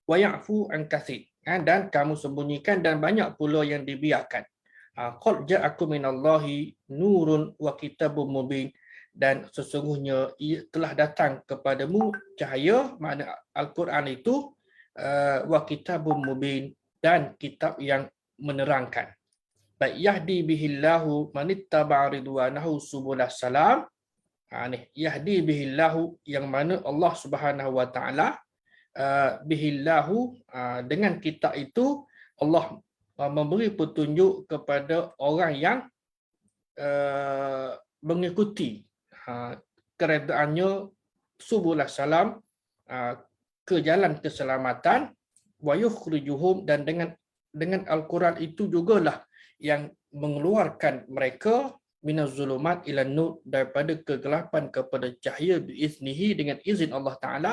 Wa ya'fu an katsir, dan kamu sembunyikan dan banyak pula yang dibiarkan. Qad ja'akum minallahi nurun wa kitabun mubin, dan sesungguhnya ia telah datang kepadamu cahaya, makna Al-Quran itu, wa kitabun mubin, dan kitab yang menerangkan. Baik, yahdi bihillahu manittaba'a ridwanahu subulas salam. Yahdi bihillahu, yang mana Allah Subhanahu wa taala, bihillahu, dengan kitab itu Allah memberi petunjuk kepada orang yang mengikuti keredaannya subulas salam, ke jalan keselamatan, wa yukhrijuhum, dan dengan Al-Quran itu jugalah yang mengeluarkan mereka minaz zulumat ila nur, daripada kegelapan kepada cahaya biiznihi, dengan izin Allah Taala,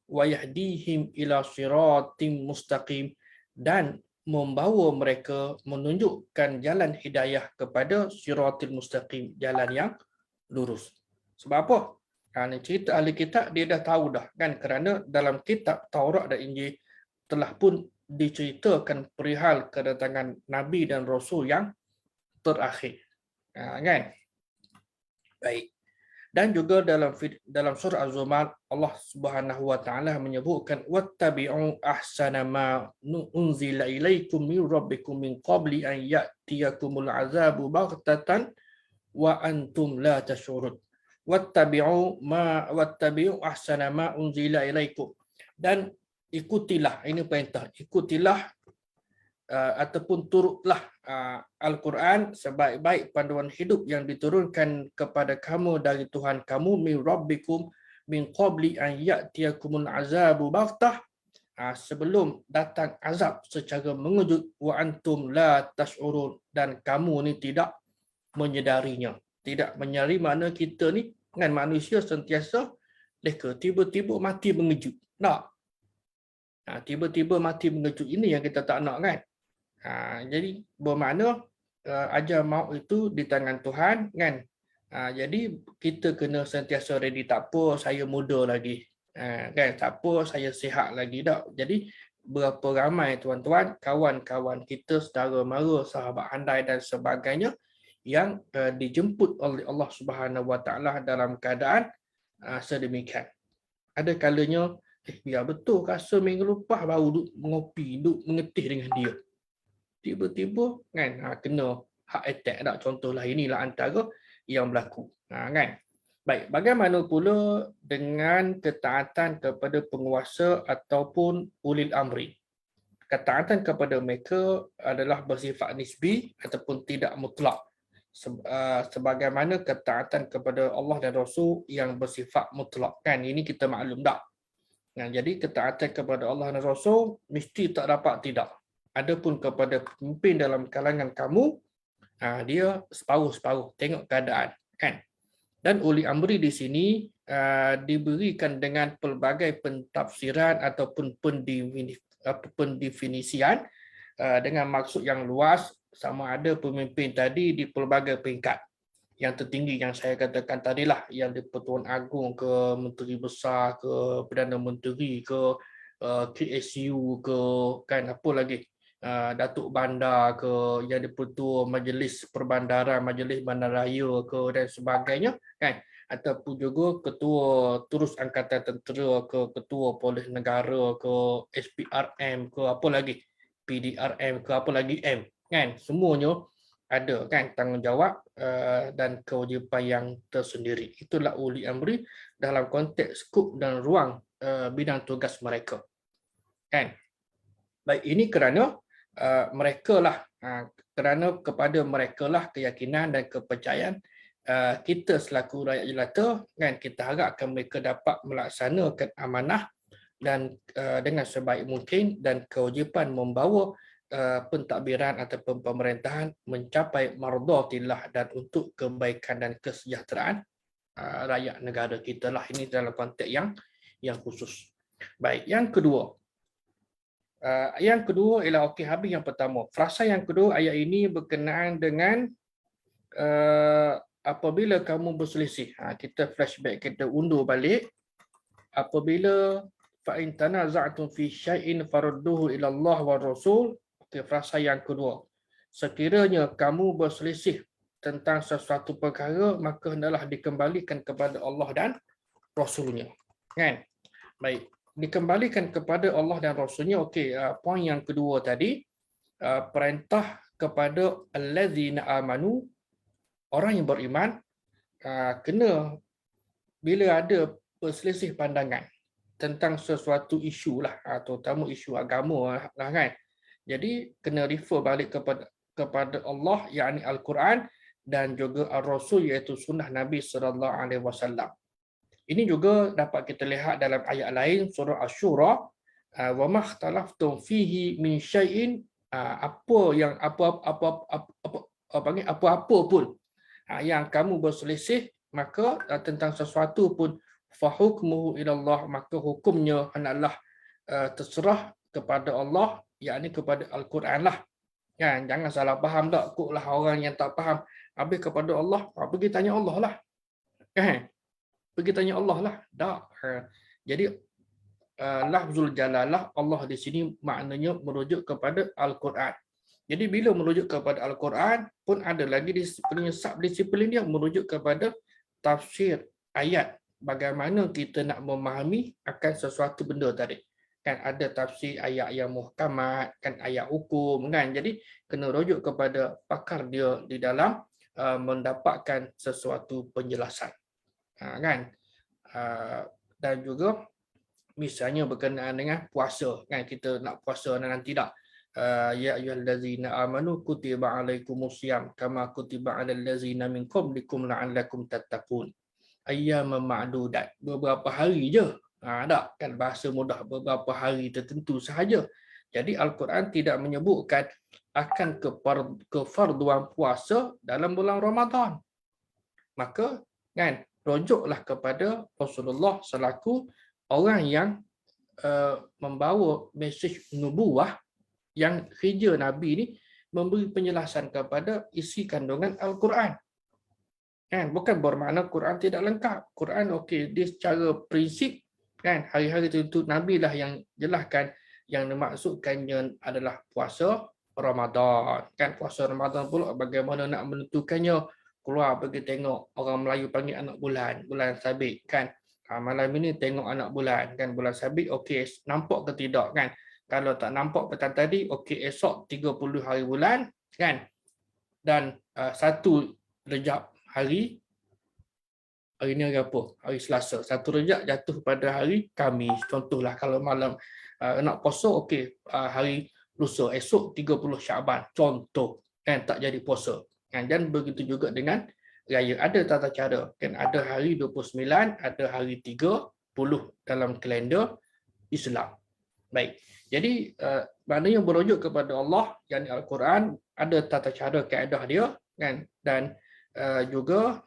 wa yahdihim ila siratim mustaqim, dan membawa mereka, menunjukkan jalan hidayah kepada siratil mustaqim, jalan yang lurus. Sebab apa? Kerana cerita ahli kitab dia dah tahu dah kan, kerana dalam kitab Taurat dan Injil telah pun diceritakan perihal kedatangan Nabi dan Rasul yang terakhir. Kan? Baik. Dan juga dalam surah Az-Zumar, Allah Subhanahu wa taala menyebutkan wattabi'u ahsana ma unzila ilaikum min rabbikum min qabli an ya'tiyakumul azabu baghtatan wa antum la tash'urun. Wattabi'u ahsana ma unzila ilaikum, dan ikutilah, ini perintah, ikutilah ataupun turutlah Al-Quran, sebaik-baik panduan hidup yang diturunkan kepada kamu dari Tuhan kamu, min rabbikum min qabli an ya'tiyakumul azabu baghtah, sebelum datang azab secara mengejut, wa antum la tash'urun, dan kamu ni tidak menyedarinya. Tidak menyadari, makna kita ni kan manusia sentiasa leka, tiba-tiba mati mengejut. Tak? Tiba-tiba mati mengejut, ini yang kita tak nak kan. Jadi bermakna ajal maut itu di tangan Tuhan kan. Jadi kita kena sentiasa ready, tak apa saya muda lagi. Kan, tak apa saya sihat lagi, tak. Jadi berapa ramai tuan-tuan, kawan-kawan kita, saudara mara, sahabat handai dan sebagainya yang dijemput oleh Allah Subhanahu Wa Taala dalam keadaan sedemikian. Ada kalanya biar betul rasa minggu lepas baru duduk mengopi, duduk mengetih dengan dia. Tiba-tiba kan kena heart attack tak, contohlah. Inilah antara yang berlaku. Kan? Baik, bagaimana pula dengan ketaatan kepada penguasa ataupun ulil amri? Ketaatan kepada mereka adalah bersifat nisbi ataupun tidak mutlak. Sebagaimana ketaatan kepada Allah dan Rasul yang bersifat mutlak. Kan? Ini kita maklum tak? Jadi ketaatan kepada Allah dan Rasul mesti tak dapat tidak. Adapun kepada pemimpin dalam kalangan kamu, dia separuh-separuh, tengok keadaan. Kan? Dan uli amri di sini diberikan dengan pelbagai pentafsiran ataupun pendefinisian dengan maksud yang luas, sama ada pemimpin tadi di pelbagai peringkat. Yang tertinggi yang saya katakan tadilah, yang di Pertuan Agong ke, Menteri Besar ke, Perdana Menteri ke, KSU ke, kan apa lagi, Datuk Bandar ke, yang di Pertua Majlis Perbandaran, Majlis Bandaraya ke dan sebagainya kan, ataupun juga Ketua Terus Angkatan Tentera ke, Ketua Polis Negara ke, SPRM ke, apa lagi, PDRM ke, apa lagi M kan, semuanya ada kan tanggungjawab dan kewajipan yang tersendiri. Itulah uli amri dalam konteks skop dan ruang bidang tugas mereka. Kan? Baik, ini kerana mereka lah, kerana kepada mereka lah keyakinan dan kepercayaan kita selaku rakyat jelata kan, kita harapkan mereka dapat melaksanakan amanah dan dengan sebaik mungkin, dan kewajipan membawa pentadbiran ataupun pemerintahan mencapai mardhatillah dan untuk kebaikan dan kesejahteraan rakyat negara kita lah. Ini dalam konteks yang khusus. Baik, yang kedua. Ialah okey, habis yang pertama. Frasa yang kedua ayat ini berkenaan dengan apabila kamu berselisih. Kita flashback, kita undur balik. apabila fa in tanaza'tum fi syai'in farudduhu ila Allah wa Rasul. Okey, frasa yang kedua. Sekiranya kamu berselisih tentang sesuatu perkara, maka hendaklah dikembalikan kepada Allah dan Rasulnya. Kan? Baik. Dikembalikan kepada Allah dan Rasulnya. Okey, poin yang kedua tadi, perintah kepada allazina amanu, orang yang beriman, kena bila ada perselisih pandangan tentang sesuatu isu lah, terutama isu agama lah kan. Jadi kena refer balik kepada Allah, yakni Al-Quran, dan juga Ar-Rasul, iaitu sunnah Nabi SAW. Ini juga dapat kita lihat dalam ayat lain, surah Asy-Syura, wa makhtalaftum fihi min syai'in, apa-apa pun yang kamu berselisih, maka tentang sesuatu pun, fahukmuhu ilallah, maka hukumnya hendaklah terserah kepada Allah, yakni kepada Al-Quran lah. Kan? Jangan salah faham tak, kuklah orang yang tak faham, habis kepada Allah, pergi tanya Allah lah. Kan? Pergi tanya Allah lah. Tak. Jadi lafzul jalalah Allah di sini maknanya merujuk kepada Al-Quran. Jadi bila merujuk kepada Al-Quran pun ada lagi disiplin, subdisiplin dia merujuk kepada tafsir ayat. Bagaimana kita nak memahami akan sesuatu benda tadi. Kan ada tafsir ayat yang muhkamat, kan ayat hukum kan. Jadi kena rujuk kepada pakar dia di dalam mendapatkan sesuatu penjelasan. Kan? Dan juga misalnya berkenaan dengan puasa, kan kita nak puasa nanti tak, ya ayyuhallazina amanu kutiba alaikumusiyam kama kutiba alal ladzina min qablikum la'allakum tattaqun, ayyaman ma'dudat, beberapa hari je. Tak kan, bahasa mudah, beberapa hari tertentu sahaja. Jadi Al-Quran tidak menyebutkan akan kefarduan puasa dalam bulan Ramadan. Maka kan rujuklah kepada Rasulullah selaku orang yang membawa mesej nubuah, yang kerja Nabi ni memberi penjelasan kepada isi kandungan Al-Quran. Kan? Bukan bermakna Quran tidak lengkap. Quran okey, dia secara prinsip kan, hari-hari tertentu Nabi lah yang jelaskan, yang dimaksudkannya adalah puasa Ramadan. Kan puasa Ramadan pula bagaimana nak menentukannya, keluar pergi tengok, orang Melayu panggil anak bulan, bulan sabit kan. Malam ini tengok anak bulan kan, bulan sabit, okey nampak ke tidak kan. Kalau tak nampak petang tadi, okey esok 30 hari bulan kan. Dan satu Rejab hari ni hari apa? Hari Selasa. Satu Rejab jatuh pada hari Khamis. Contohlah kalau malam nak puasa, okey hari lusa, esok 30 Syaban. Contoh kan, tak jadi puasa. Dan begitu juga dengan raya, ada tata cara kan, ada hari 29, ada hari 30 dalam kalender Islam. Baik. Jadi maknanya berujuk kepada Allah, yakni Al-Quran, ada tata cara kaedah dia kan, dan juga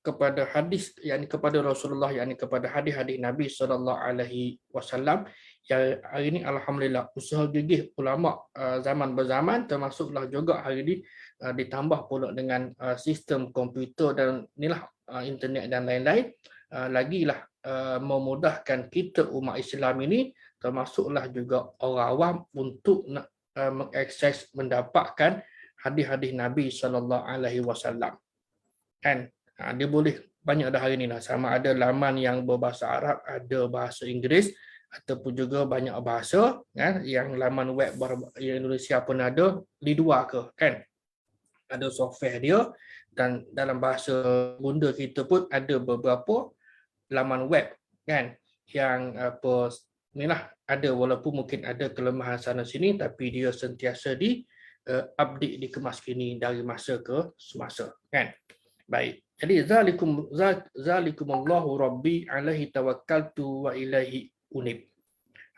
kepada hadis, yakni kepada Rasulullah, yakni kepada hadis-hadis Nabi SAW. Yang hari ini alhamdulillah usaha gigih ulama zaman berzaman, termasuklah juga hari ini ditambah pula dengan sistem komputer dan inilah internet dan lain-lain, lagilah memudahkan kita umat Islam ini, termasuklah juga orang awam, untuk nak mengakses, mendapatkan hadis-hadis Nabi SAW. Kan dia boleh banyak dah hari ni lah, sama ada laman yang berbahasa Arab, ada bahasa Inggeris, ataupun juga banyak bahasa kan, yang laman web yang Indonesia pun ada, di dua ke kan, ada software dia, dan dalam bahasa bunda kita pun ada beberapa laman web kan, yang apa inilah ada, walaupun mungkin ada kelemahan sana sini, tapi dia sentiasa di update, dikemas kini dari masa ke semasa kan. Baik, jadi zalikumullahu rabbi alaihi tawakkaltu wa ilaihi unib.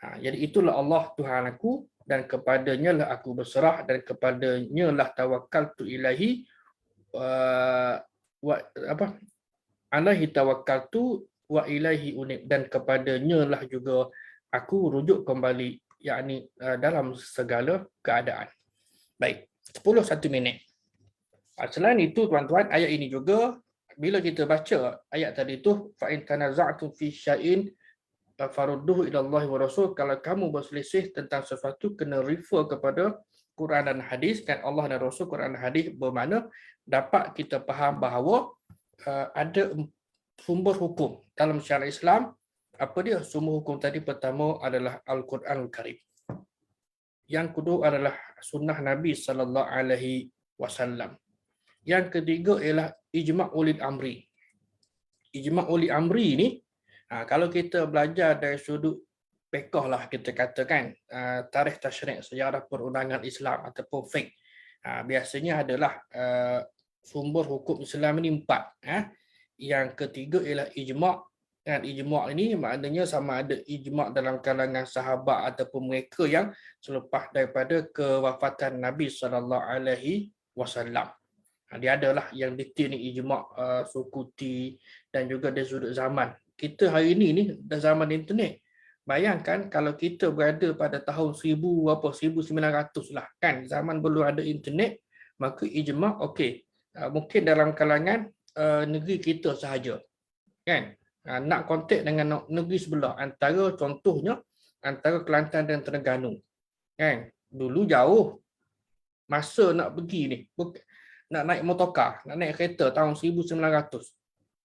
Jadi itulah Allah Tuhan aku, dan kepadanya lah aku berserah, dan kepadanya lah tawakkaltu ilaihi alaihi tawakkaltu wa ilaihi unib, dan kepadanya lah juga aku rujuk kembali, yakni dalam segala keadaan. Baik, 1 minit. Selain itu tuan-tuan, ayat ini juga bila kita baca ayat tadi tu, fa in tanaza'tum fi syai'in farudduhu ila Allah wa Rasul, kalau kamu berselisih tentang sesuatu kena refer kepada Quran dan hadis, dan Allah dan Rasul, Quran dan hadis, bermakna dapat kita faham bahawa ada sumber hukum dalam syariat Islam. Apa dia sumber hukum tadi? Pertama adalah Al-Quran Al-Karim. Yang kedua adalah sunnah Nabi sallallahu alaihi wasallam. Yang ketiga ialah ijma' ulil amri. Ijma' ulil amri ni, kalau kita belajar dari sudut fiqh lah, kita katakan tarikh tasyrik, sejarah perundangan Islam ataupun fiqh, biasanya adalah sumber hukum Islam ini 4. Yang ketiga ialah ijma'. Dan ijma' ini maknanya sama ada ijma' dalam kalangan sahabat ataupun mereka yang selepas daripada kewafatan Nabi sallallahu alaihi wasallam. Dia adalah yang detail ni ijma' Sukuti, dan juga dari sudut zaman. Kita hari ini ni dah zaman internet. Bayangkan kalau kita berada pada tahun 1900 lah kan, zaman belum ada internet, maka ijma' okey. Mungkin dalam kalangan negeri kita sahaja. Kan? Nak kontak dengan negeri sebelah, antara contohnya antara Kelantan dan Terengganu. Kan? Dulu jauh. Masa nak pergi ni, nak naik motorkar, nak naik kereta tahun 1900.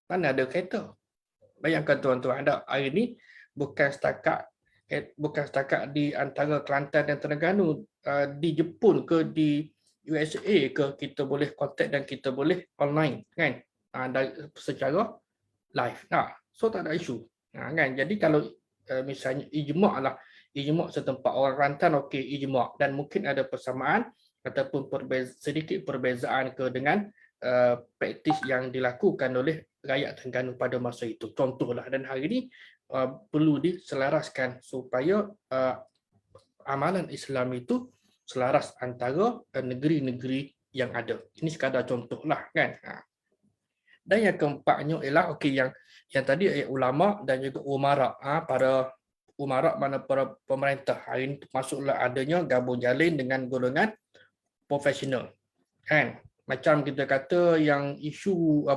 Mana ada kereta? Bayangkan tuan-tuan, hari ni bukan setakat di antara Kelantan dan Terengganu, di Jepun ke di USA ke, kita boleh kontak dan kita boleh online kan, secara live. So tak ada isu. Kan? Jadi kalau misalnya ijma' lah, ijma' setempat orang Kelantan, okey ijma', dan mungkin ada persamaan ataupun sedikit perbezaan dengan praktis yang dilakukan oleh rakyat Terengganu pada masa itu. Contohlah, dan hari ini perlu diselaraskan supaya amalan Islam itu selaras antara negeri-negeri yang ada. Ini sekadar contohlah kan. Dan yang keempatnya ialah yang tadi ulama dan juga umara. Para umara mana para pemerintah. Hari ini masuklah adanya gabung jalin dengan golongan profesional. Kan? Macam kita kata yang isu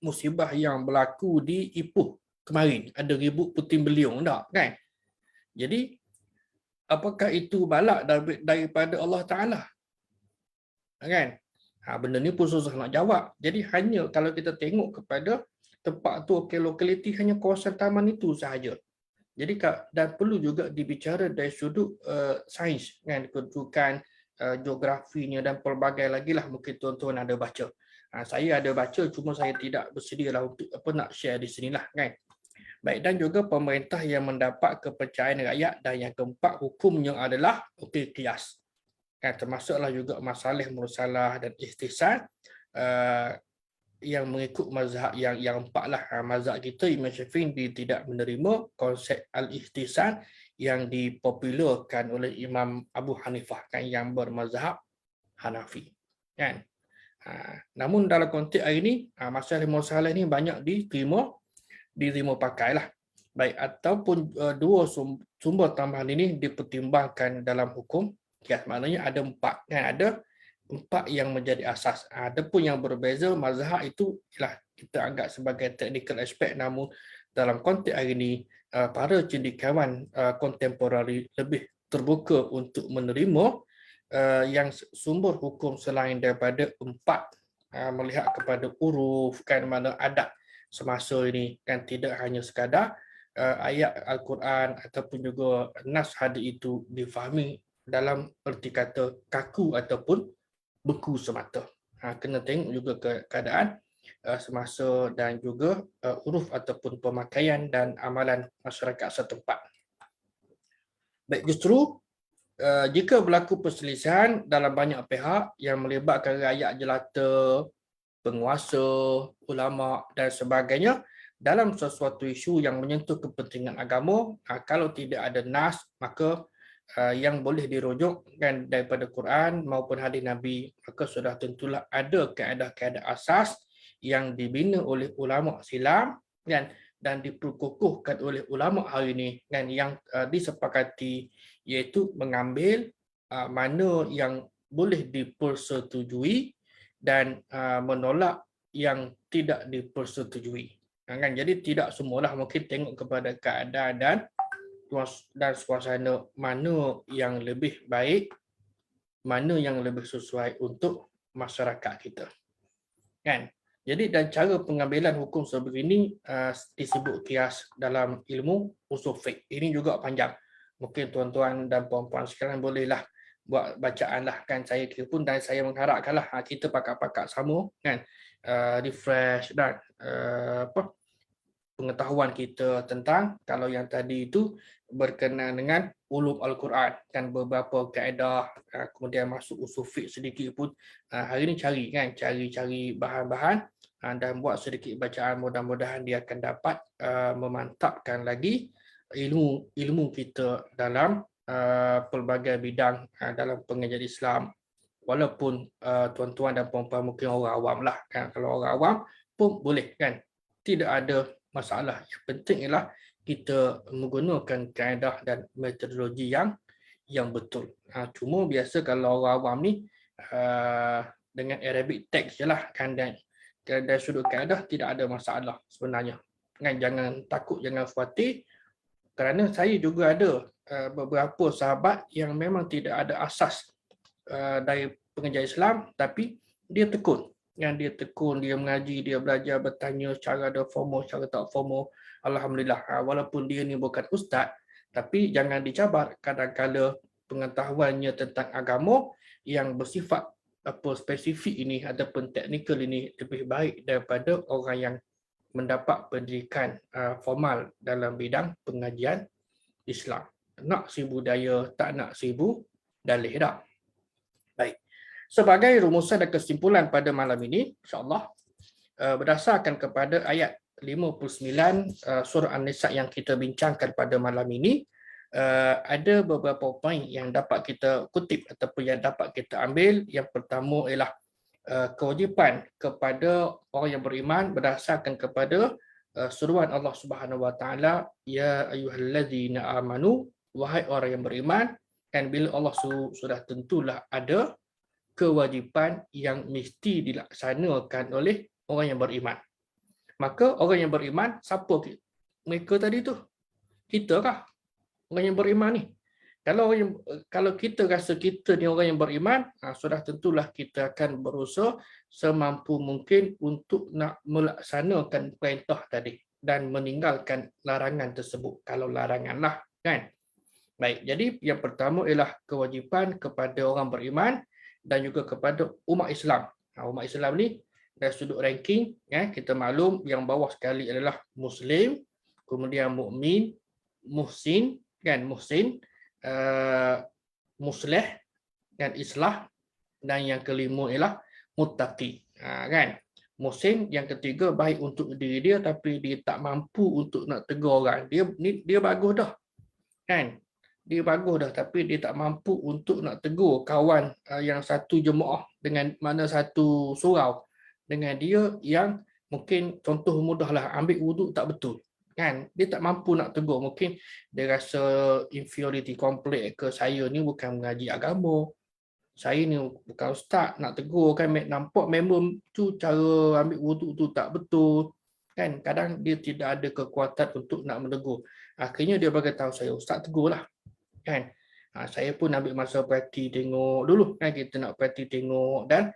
musibah yang berlaku di Ipoh kemarin, ada ribut puting beliung tak kan? Jadi apakah itu balak daripada Allah Taala? Kan? Benda ni pun susah nak jawab. Jadi hanya kalau kita tengok kepada tempat tu, lokaliti hanya kawasan taman itu sahaja. Jadi dan perlu juga dibicara dari sudut sains kan, kedudukan geografinya dan pelbagai lagi lah, mungkin tuan-tuan ada baca. Saya ada baca, cuma saya tidak bersedia lah untuk nak share di sinilah kan. Baik, dan juga pemerintah yang mendapat kepercayaan rakyat, dan yang keempat hukumnya adalah qiyas. Kan, termasuklah juga masalah mursalah dan ihtisan yang mengikut mazhab yang empat lah. Mazhab kita Imam Syafi'i tidak menerima konsep al-ihtisan yang dipopularkan oleh Imam Abu Hanifah kan, yang bermazhab Hanafi kan. Namun dalam konteks hari ini masalah mursalah ni banyak diterima pakailah. Baik, ataupun dua sumber tambahan ini dipertimbangkan dalam hukum kias. Maknanya ada 4 kan, ada 4 yang menjadi asas. Adapun yang berbeza mazhab itu ialah kita anggap sebagai technical aspect, namun dalam konteks hari ini para cendekiawan kontemporari lebih terbuka untuk menerima yang sumber hukum selain daripada 4, melihat kepada uruf kan, mana adat semasa ini kan, tidak hanya sekadar ayat Al-Quran ataupun juga nas hadis itu difahami dalam erti kata kaku ataupun beku semata. Kena tengok juga keadaan semasa dan juga uruf ataupun pemakaian dan amalan masyarakat setempat. Baik, justru jika berlaku perselisihan dalam banyak pihak yang melibatkan rakyat jelata, penguasa, ulama dan sebagainya dalam sesuatu isu yang menyentuh kepentingan agama, kalau tidak ada nas, maka yang boleh dirujuk kan daripada Quran maupun hadis Nabi, maka sudah tentulah ada kaedah-kaedah asas yang dibina oleh ulama silam kan, dan diperkukuhkan oleh ulama hari ini kan, yang disepakati, iaitu mengambil mana yang boleh dipersetujui dan menolak yang tidak dipersetujui. Kan? Jadi tidak semualah mungkin tengok kepada keadaan dan suasana mana yang lebih baik, mana yang lebih sesuai untuk masyarakat kita. Kan? Jadi dan cara pengambilan hukum sebegini disebut kias dalam ilmu usul fiqh. Ini juga panjang. Mungkin tuan-tuan dan puan-puan sekalian bolehlah buat bacaan lah kan. Saya kira pun dan saya mengharapkanlah kita pakar-pakar sama kan, refresh dan pengetahuan kita tentang kalau yang tadi itu berkenaan dengan ulum Al-Quran kan, beberapa kaedah, kemudian masuk usul fiqh sedikit pun hari ini cari bahan-bahan dan buat sedikit bacaan, mudah-mudahan dia akan dapat memantapkan lagi ilmu kita dalam pelbagai bidang dalam pengajian Islam, walaupun tuan-tuan dan puan-puan mungkin orang awam lah kan, kalau orang awam pun boleh kan, tidak ada masalah. Yang penting ialah kita menggunakan kaedah dan metodologi yang betul. Cuma biasa kalau orang awam ni dengan Arabic text je lah kan, dan dari sudut kaedah tidak ada masalah sebenarnya. Kan, jangan takut, jangan khawatir, kerana saya juga ada beberapa sahabat yang memang tidak ada asas dari pengajian Islam, tapi dia tekun. Yang dia tekun, dia mengaji, dia belajar, bertanya secara ada formal, secara tak formal. Alhamdulillah, walaupun dia ni bukan ustaz, tapi jangan dicabar. Kadang-kadang pengetahuannya tentang agama yang bersifat spesifik ini ataupun teknikal ini lebih baik daripada orang yang mendapat pendidikan formal dalam bidang pengajian Islam. Nak si budaya, tak nak sibuk dalih dah. Baik. Sebagai rumusan dan kesimpulan pada malam ini, insya-Allah berdasarkan kepada ayat 59 surah An-Nisa yang kita bincangkan pada malam ini, ada beberapa poin yang dapat kita kutip ataupun yang dapat kita ambil. Yang pertama ialah kewajipan kepada orang yang beriman berdasarkan kepada seruan Allah Subhanahu Wa Taala, ya ayyuhallazina amanu, wahai orang yang beriman. Dan bila Allah sudah tentulah ada kewajipan yang mesti dilaksanakan oleh orang yang beriman. Maka orang yang beriman, siapa mereka tadi tu? Kita kah? Orang yang beriman ni. Kalau kita rasa kita ni orang yang beriman, sudah tentulah kita akan berusaha semampu mungkin untuk nak melaksanakan perintah tadi dan meninggalkan larangan tersebut. Kalau larangan lah kan. Baik, jadi yang pertama ialah kewajipan kepada orang beriman dan juga kepada umat Islam. Umat Islam ni dari sudut ranking, kita maklum yang bawah sekali adalah Muslim, kemudian mukmin, muhsin, kan, muhsin, musleh dan islah, dan yang kelima ialah muttaqi. Kan? Muhsin yang ketiga baik untuk diri dia tapi dia tak mampu untuk nak tegur orang. Dia bagus dah. Kan? Dia bagus dah tapi dia tak mampu untuk nak tegur kawan yang satu jemaah dengan mana satu surau dengan dia, yang mungkin contoh mudahlah ambil wuduk tak betul kan, dia tak mampu nak tegur, mungkin dia rasa inferiority complex ke, saya ni bukan mengaji agama, saya ni bukan ustaz, nak tegur kan, nampak member tu cara ambil wuduk tu tak betul kan, kadang dia tidak ada kekuatan untuk nak menegur. Akhirnya dia bagi tahu saya, ustaz tegurlah kan. Saya pun ambil masa prakti tengok dulu kan, kita nak prakti tengok dan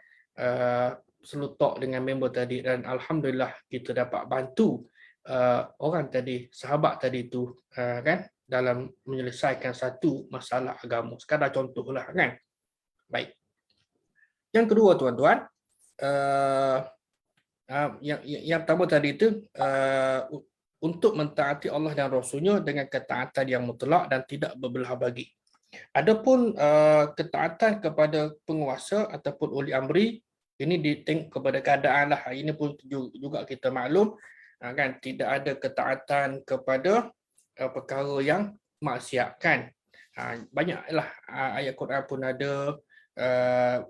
selutok dengan member tadi, dan alhamdulillah kita dapat bantu orang tadi, sahabat tadi tu kan, dalam menyelesaikan satu masalah agama. Sekadar contohlah kan. Baik. Yang kedua tuan-tuan, yang pertama tadi itu untuk mentaati Allah dan Rasulnya dengan ketaatan yang mutlak dan tidak berbelah bagi. Adapun ketaatan kepada penguasa ataupun uli amri, ini ditengok kepada keadaan lah. Ini pun juga kita maklum kan, tidak ada ketaatan kepada perkara yang maksiat kan. Banyaklah ayat Quran pun ada,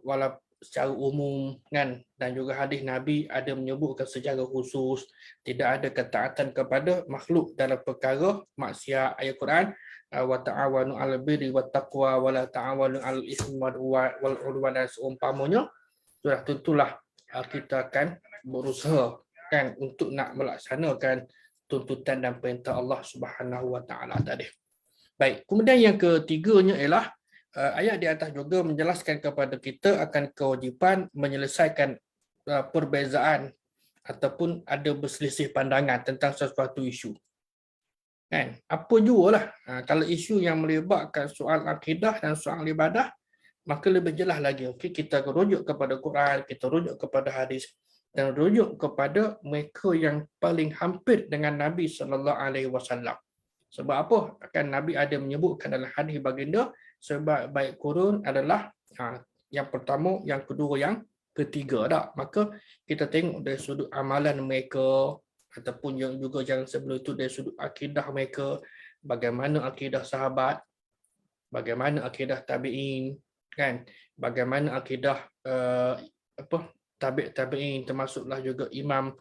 walaupun secara umum kan, dan juga hadis Nabi ada menyebutkan secara khusus tidak ada ketaatan kepada makhluk dalam perkara maksiat. Ayat Quran, wa ta'awanu 'alal birri wat taqwa wa la ta'awanu 'alal itsmi wal 'udwan, dan seumpamanya, sudah tentulah kita akan berusaha kan untuk nak melaksanakan tuntutan dan perintah Allah Subhanahu Wa Taala tadi. Baik, kemudian yang ketiganya ialah ayat di atas juga menjelaskan kepada kita akan kewajipan menyelesaikan perbezaan ataupun ada berselisih pandangan tentang sesuatu isu. Kan? Apa jugalah, kalau isu yang melibatkan soal akidah dan soal ibadah, maka lebih jelas lagi. Okey, kita rujuk kepada Quran, kita rujuk kepada hadis dan rujuk kepada mereka yang paling hampir dengan Nabi sallallahu alaihi wasallam. Sebab apa? Kan Nabi ada menyebutkan dalam hadis baginda sebaik-baik kurun adalah yang pertama, yang kedua, yang ketiga tak. Maka kita tengok dari sudut amalan mereka ataupun yang juga yang sebelum itu dari sudut akidah mereka, bagaimana akidah sahabat, bagaimana akidah tabi'in, kan, bagaimana akidah tabi'in termasuklah juga imam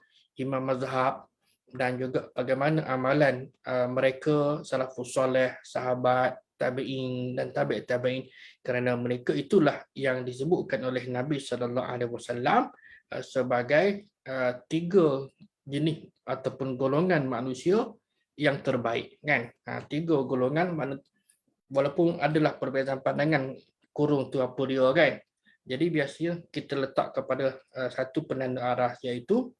mazhab, dan juga bagaimana amalan mereka salafus soleh, sahabat, tabi'in dan tabi'in, kerana mereka itulah yang disebutkan oleh Nabi sallallahu alaihi wasallam sebagai tiga jenis ataupun golongan manusia yang terbaik, kan. Tiga golongan walaupun adalah perbezaan pandangan kurung tu apa dia, kan. Jadi biasanya kita letak kepada satu penanda arah, iaitu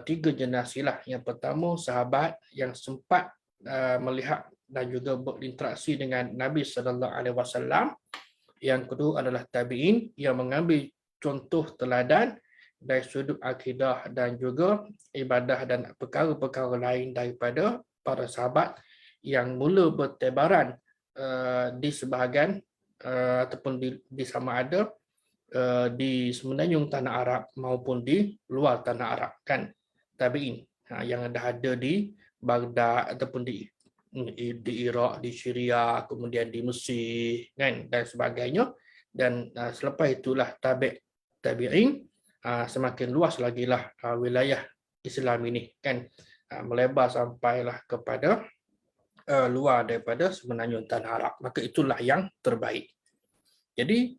tiga generasi lah. Yang pertama, sahabat yang sempat melihat dan juga berinteraksi dengan Nabi sallallahu alaihi wasallam. Yang kedua adalah tabi'in yang mengambil contoh teladan dari sudut akidah dan juga ibadah dan perkara-perkara lain daripada para sahabat yang mula bertebaran di sebahagian ataupun di sama ada di semenanjung tanah Arab maupun di luar tanah Arab, kan, tabi'in yang ada di Baghdad ataupun di Iraq, di Syria, kemudian di Mesir, kan, dan sebagainya. Dan selepas itulah tabi'in semakin luas lagi lah wilayah Islam ini, kan, melebar sampailah kepada luar daripada semenanjung tanah Arab. Maka itulah yang terbaik. Jadi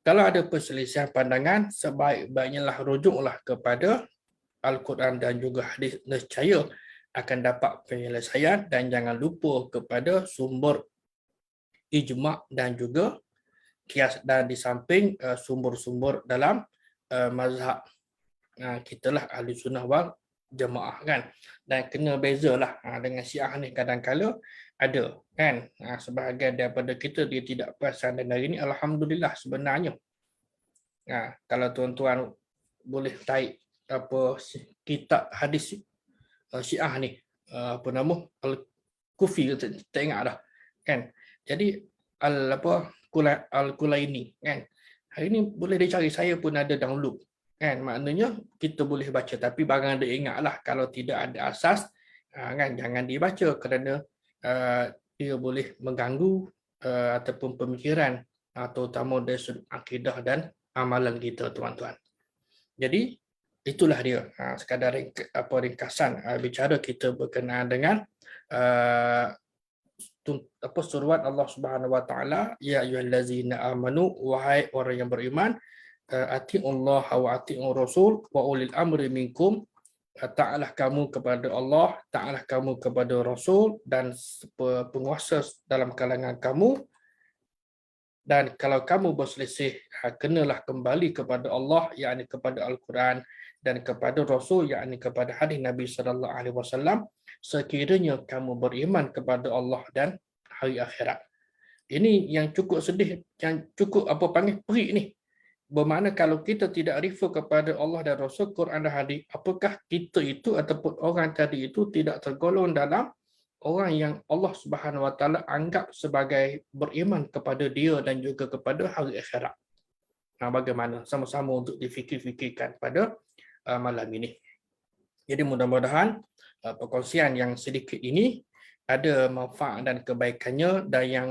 kalau ada perselisihan pandangan, sebaik-baiknya lah rujuklah kepada Al-Quran dan juga hadis, nescaya akan dapat penyelesaian, dan jangan lupa kepada sumber ijma' dan juga kias, dan di samping sumber-sumber dalam mazhab kita lah ahli sunnah wal jamaah, kan. Dan kena bezalah dengan Syiah ni, kadang-kala ada, kan, sebahagian daripada kita dia tidak perasan, dan hari ini alhamdulillah sebenarnya kalau tuan-tuan boleh tarik kitab hadis Syiah ni, apa nama, Al-Kufi, tak ingat dah, kan. Jadi Al-Kulaini, kan, hari ni boleh dicari, saya pun ada download, kan. Maknanya kita boleh baca, tapi barang ada ingatlah, kalau tidak ada asas, kan, jangan dibaca, kerana dia boleh mengganggu ataupun pemikiran terutama dari sudut akidah dan amalan kita, tuan-tuan. Jadi itulah dia sekadar ringkasan bicara kita berkenaan dengan suruhan Allah Subhanahu Wa Taala, ya ayyuhallazina amanu, wahai orang yang beriman, atiiullah wa atiiur rasul wa ulil amri minkum, taatlah kamu kepada Allah, taatlah kamu kepada Rasul dan penguasa dalam kalangan kamu. Dan kalau kamu berselisih, kenalah kembali kepada Allah, yakni kepada Al-Quran, dan kepada Rasul, yakni kepada hadis Nabi sallallahu alaihi wasallam, sekiranya kamu beriman kepada Allah dan hari akhirat. Ini yang cukup sedih, yang cukup perik ni. Bermakna kalau kita tidak refer kepada Allah dan Rasul, Quran dan hadis, apakah kita itu ataupun orang tadi itu tidak tergolong dalam orang yang Allah Subhanahu Wa Taala anggap sebagai beriman kepada dia dan juga kepada hari akhirat? Bagaimana? Sama-sama untuk difikir-fikirkan pada malam ini. Jadi mudah-mudahan perkongsian yang sedikit ini ada manfaat dan kebaikannya, dan yang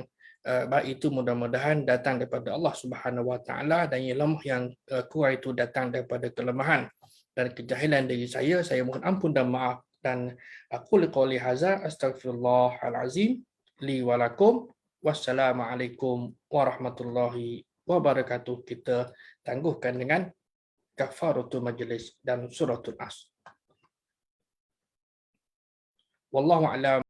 baik itu mudah-mudahan datang daripada Allah Subhanahu Wa Taala, dan yang lemah, yang kurang itu datang daripada kelemahan dan kejahilan diri saya mohon ampun dan maaf. Dan aku qouli hadza, astaghfirullahalazim li wa lakum, wassalamualaikum warahmatullahi wabarakatuh. Kita tangguhkan dengan kafaratul majlis dan suratul As. Wallahu a'lam.